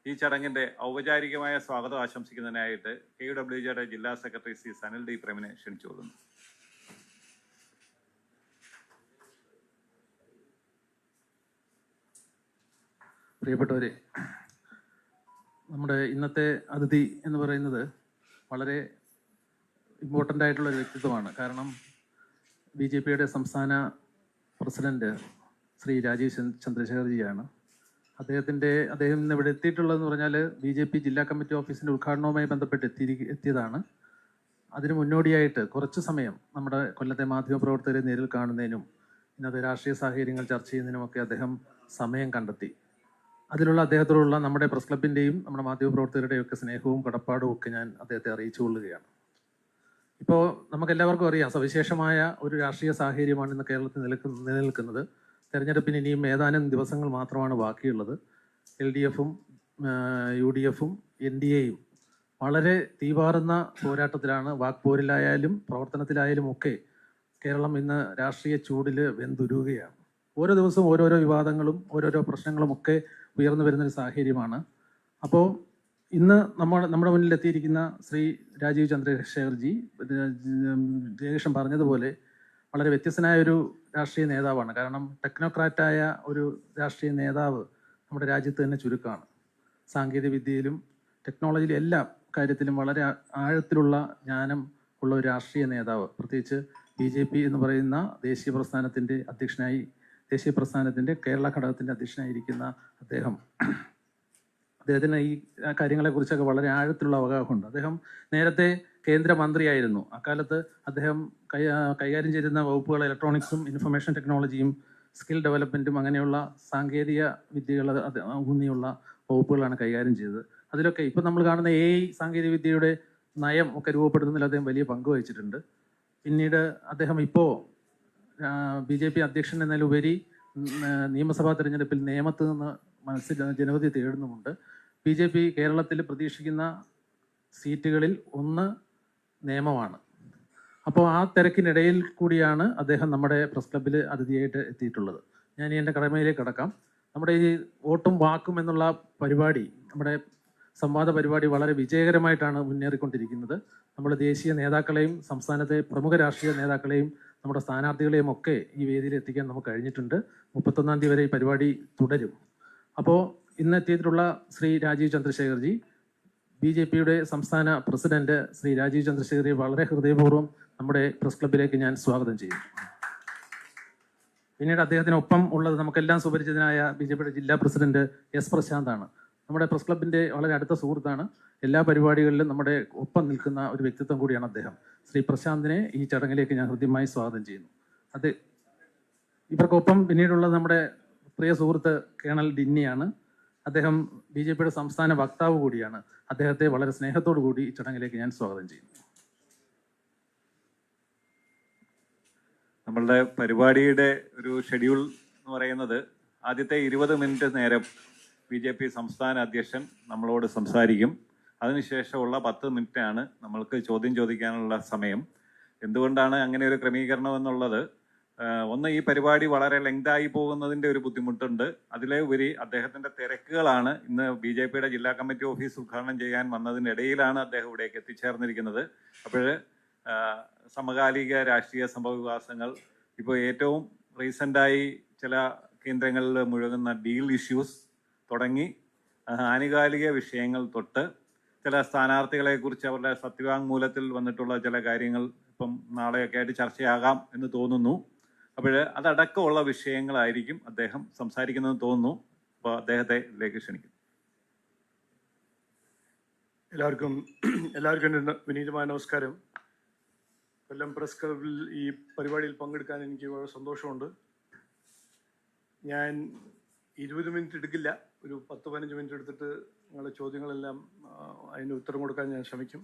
Speaker 2: ഈ ചടങ്ങിൻ്റെ ഔപചാരികമായ സ്വാഗതം ആശംസിക്കുന്നതിനായിട്ട് KUWJയുടെ ജില്ലാ സെക്രട്ടറി ശ്രീ സനിൽ D. പ്രേമിനെ ക്ഷണിച്ചുകൊള്ളുന്നു.
Speaker 5: പ്രിയപ്പെട്ടവരെ, നമ്മുടെ ഇന്നത്തെ അതിഥി എന്ന് പറയുന്നത് വളരെ ഇമ്പോർട്ടൻ്റ് ആയിട്ടുള്ള ഒരു വ്യക്തിത്വമാണ്. കാരണം BJPയുടെ സംസ്ഥാന പ്രസിഡന്റ് ശ്രീ രാജീവ് ചന്ദ്രശേഖർജിയാണ്. അദ്ദേഹം ഇന്ന് ഇവിടെ എത്തിയിട്ടുള്ളതെന്ന് പറഞ്ഞാൽ BJP ജില്ലാ കമ്മിറ്റി ഓഫീസിൻ്റെ ഉദ്ഘാടനവുമായി ബന്ധപ്പെട്ട് എത്തിയതാണ്. അതിന് മുന്നോടിയായിട്ട് കുറച്ച് സമയം നമ്മുടെ കൊല്ലത്തെ മാധ്യമപ്രവർത്തകരെ നേരിൽ കാണുന്നതിനും ഇന്നത്തെ രാഷ്ട്രീയ സാഹചര്യങ്ങൾ ചർച്ച ചെയ്യുന്നതിനുമൊക്കെ അദ്ദേഹം സമയം കണ്ടെത്തി. അതിലുള്ള അദ്ദേഹത്തോടുള്ള നമ്മുടെ പ്രസ് ക്ലബിൻ്റെയും നമ്മുടെ മാധ്യമപ്രവർത്തകരുടെയും ഒക്കെ സ്നേഹവും കടപ്പാടും ഒക്കെ ഞാൻ അദ്ദേഹത്തെ അറിയിച്ചു കൊള്ളുകയാണ്. ഇപ്പോൾ നമുക്കെല്ലാവർക്കും അറിയാം, സവിശേഷമായ ഒരു രാഷ്ട്രീയ സാഹചര്യമാണ് ഇന്ന് കേരളത്തിൽ നിലനിൽക്കുന്നത്. തെരഞ്ഞെടുപ്പിന് ഇനിയും ഏതാനും ദിവസങ്ങൾ മാത്രമാണ് ബാക്കിയുള്ളത്. LDFും UDFും NDAയും വളരെ തീവാറുന്ന പോരാട്ടത്തിലാണ്. വാക്പോരിലായാലും പ്രവർത്തനത്തിലായാലും ഒക്കെ കേരളം ഇന്ന് രാഷ്ട്രീയ ചൂടിൽ വെന്തുരുകയാണ്. ഓരോ ദിവസവും ഓരോരോ വിവാദങ്ങളും ഓരോരോ പ്രശ്നങ്ങളും ഒക്കെ ഉയർന്നു വരുന്നൊരു സാഹചര്യമാണ്. അപ്പോൾ ഇന്ന് നമ്മുടെ മുന്നിൽ എത്തിയിരിക്കുന്ന ശ്രീ രാജീവ് ചന്ദ്രശേഖർജി ജയകൃഷ്ണൻ പറഞ്ഞതുപോലെ വളരെ വ്യത്യസ്തനായ ഒരു രാഷ്ട്രീയ നേതാവാണ്. കാരണം ടെക്നോക്രാറ്റായ ഒരു രാഷ്ട്രീയ നേതാവ് നമ്മുടെ രാജ്യത്ത് തന്നെ ചുരുക്കമാണ്. സാങ്കേതിക വിദ്യയിലും ടെക്നോളജിയിലും എല്ലാ കാര്യത്തിലും വളരെ ആഴത്തിലുള്ള ജ്ഞാനം ഉള്ള ഒരു രാഷ്ട്രീയ നേതാവ്. പ്രത്യേകിച്ച് BJP എന്ന് പറയുന്ന ദേശീയ പ്രസ്ഥാനത്തിൻ്റെ കേരള ഘടകത്തിൻ്റെ അധ്യക്ഷനായിരിക്കുന്ന അദ്ദേഹത്തിന് ഈ കാര്യങ്ങളെക്കുറിച്ചൊക്കെ വളരെ ആഴത്തിലുള്ള അവഗാഹമുണ്ട്. അദ്ദേഹം നേരത്തെ കേന്ദ്രമന്ത്രിയായിരുന്നു. അക്കാലത്ത് അദ്ദേഹം കൈകാര്യം ചെയ്തിരുന്ന വകുപ്പുകൾ ഇലക്ട്രോണിക്സും ഇൻഫർമേഷൻ ടെക്നോളജിയും സ്കിൽ ഡെവലപ്മെൻറ്റും അങ്ങനെയുള്ള സാങ്കേതിക വിദ്യകൾ ഊന്നിയുള്ള വകുപ്പുകളാണ് കൈകാര്യം ചെയ്തത്. അതിലൊക്കെ ഇപ്പം നമ്മൾ കാണുന്ന AI സാങ്കേതിക വിദ്യയുടെ നയം ഒക്കെ രൂപപ്പെടുത്തുന്നതിൽ അദ്ദേഹം വലിയ പങ്ക് വഹിച്ചിട്ടുണ്ട്. പിന്നീട് അദ്ദേഹം ഇപ്പോൾ BJP അധ്യക്ഷൻ എന്നതിലുപരി നിയമസഭാ തെരഞ്ഞെടുപ്പിൽ നേമത്ത് നിന്ന് ജനവിധി തേടുന്നുമുണ്ട്. BJP കേരളത്തിൽ പ്രതീക്ഷിക്കുന്ന സീറ്റുകളിൽ ഒന്ന് നേമമാണ്. അപ്പോൾ ആ തിരക്കിനിടയിൽ കൂടിയാണ് അദ്ദേഹം നമ്മുടെ പ്രസ് ക്ലബ്ബിൽ അതിഥിയായിട്ട് എത്തിയിട്ടുള്ളത്. ഞാൻ എൻ്റെ കടമയിലേക്ക് കടക്കാം. നമ്മുടെ ഈ വോട്ടും വാക്കും എന്നുള്ള പരിപാടി, നമ്മുടെ സംവാദ പരിപാടി വളരെ വിജയകരമായിട്ടാണ് മുന്നേറിക്കൊണ്ടിരിക്കുന്നത്. നമ്മൾ ദേശീയ നേതാക്കളെയും സംസ്ഥാനത്തെ പ്രമുഖ രാഷ്ട്രീയ നേതാക്കളെയും നമ്മുടെ സ്ഥാനാർത്ഥികളെയും ഒക്കെ ഈ വേദിയിൽ എത്തിക്കാൻ നമുക്ക് കഴിഞ്ഞിട്ടുണ്ട്. 31-ാം തീയതി വരെ ഈ പരിപാടി തുടരും. അപ്പോൾ ഇന്ന് എത്തിയിട്ടുള്ള ശ്രീ രാജീവ് ചന്ദ്രശേഖർജി, BJPയുടെ സംസ്ഥാന പ്രസിഡന്റ് ശ്രീ രാജീവ് ചന്ദ്രശേഖർജി വളരെ ഹൃദയപൂർവ്വം നമ്മുടെ പ്രസ് ക്ലബ്ബിലേക്ക് ഞാൻ സ്വാഗതം ചെയ്യുന്നു. പിന്നീട് അദ്ദേഹത്തിനൊപ്പം ഉള്ളത് നമുക്കെല്ലാം സുപരിചിതനായ BJPയുടെ ജില്ലാ പ്രസിഡന്റ് S പ്രശാന്താണ്. നമ്മുടെ പ്രസ് ക്ലബിൻ്റെ വളരെ അടുത്ത സുഹൃത്താണ്. എല്ലാ പരിപാടികളിലും നമ്മുടെ ഒപ്പം നിൽക്കുന്ന ഒരു വ്യക്തിത്വം കൂടിയാണ് അദ്ദേഹം. ശ്രീ പ്രശാന്തിനെ ഈ ചടങ്ങിലേക്ക് ഞാൻ ഹൃദ്യമായി സ്വാഗതം ചെയ്യുന്നു. അത് ഇവർക്കൊപ്പം പിന്നീടുള്ളത് നമ്മുടെ പ്രിയ സുഹൃത്ത് കേണൽ ഡിന്നിയാണ്. അദ്ദേഹം BJPയുടെ സംസ്ഥാന വക്താവ് കൂടിയാണ്. അദ്ദേഹത്തെ വളരെ സ്നേഹത്തോടു കൂടി ഈ ചടങ്ങിലേക്ക് ഞാൻ സ്വാഗതം ചെയ്യുന്നു.
Speaker 2: നമ്മളുടെ പരിപാടിയുടെ ഒരു ഷെഡ്യൂൾ എന്ന് പറയുന്നത് ആദ്യത്തെ 20 മിനിറ്റ് നേരം BJP സംസ്ഥാന അധ്യക്ഷൻ നമ്മളോട് സംസാരിക്കും. അതിനുശേഷമുള്ള 10 മിനിറ്റാണ് നമ്മൾക്ക് ചോദ്യം ചോദിക്കാനുള്ള സമയം. എന്തുകൊണ്ടാണ് അങ്ങനെ ഒരു ക്രമീകരണം എന്നുള്ളത്, ഒന്ന്, ഈ പരിപാടി വളരെ ലെങ്തായി പോകുന്നതിൻ്റെ ഒരു ബുദ്ധിമുട്ടുണ്ട്. അതിലെ ഉപരി അദ്ദേഹത്തിൻ്റെ തിരക്കുകളാണ്. ഇന്ന് BJPയുടെ ജില്ലാ കമ്മിറ്റി ഓഫീസ് ഉദ്ഘാടനം ചെയ്യാൻ വന്നതിനിടയിലാണ് അദ്ദേഹം ഇവിടേക്ക് എത്തിച്ചേർന്നിരിക്കുന്നത്. അപ്പോൾ സമകാലിക രാഷ്ട്രീയ സംഭവവികാസങ്ങൾ, ഇപ്പോൾ ഏറ്റവും റീസെൻ്റായി ചില കേന്ദ്രങ്ങളിൽ മുഴുകുന്ന ഡീൽ ഇഷ്യൂസ് തുടങ്ങി ആനുകാലിക വിഷയങ്ങൾ തൊട്ട് ചില സ്ഥാനാർത്ഥികളെക്കുറിച്ച് അവരുടെ സത്യവാങ്മൂലത്തിൽ വന്നിട്ടുള്ള ചില കാര്യങ്ങൾ ഇപ്പം നാളെയൊക്കെ ആയിട്ട് ചർച്ചയാകാം എന്ന് തോന്നുന്നു. അപ്പോൾ അതടക്കമുള്ള വിഷയങ്ങളായിരിക്കും അദ്ദേഹം സംസാരിക്കുന്നതെന്ന് തോന്നുന്നു. അപ്പോൾ അദ്ദേഹത്തെ ഇതിലേക്ക് ക്ഷണിക്കും.
Speaker 1: എല്ലാവർക്കും എൻ്റെ വിനീതമായ നമസ്കാരം. കൊല്ലം പ്രസ് ക്ലബിൽ ഈ പരിപാടിയിൽ പങ്കെടുക്കാൻ എനിക്ക് വളരെ സന്തോഷമുണ്ട്. ഞാൻ 20 മിനിറ്റ് എടുക്കില്ല, ഒരു 10-15 മിനിറ്റ് എടുത്തിട്ട് നിങ്ങളുടെ ചോദ്യങ്ങളെല്ലാം അതിന് ഉത്തരം കൊടുക്കാൻ ഞാൻ ശ്രമിക്കും.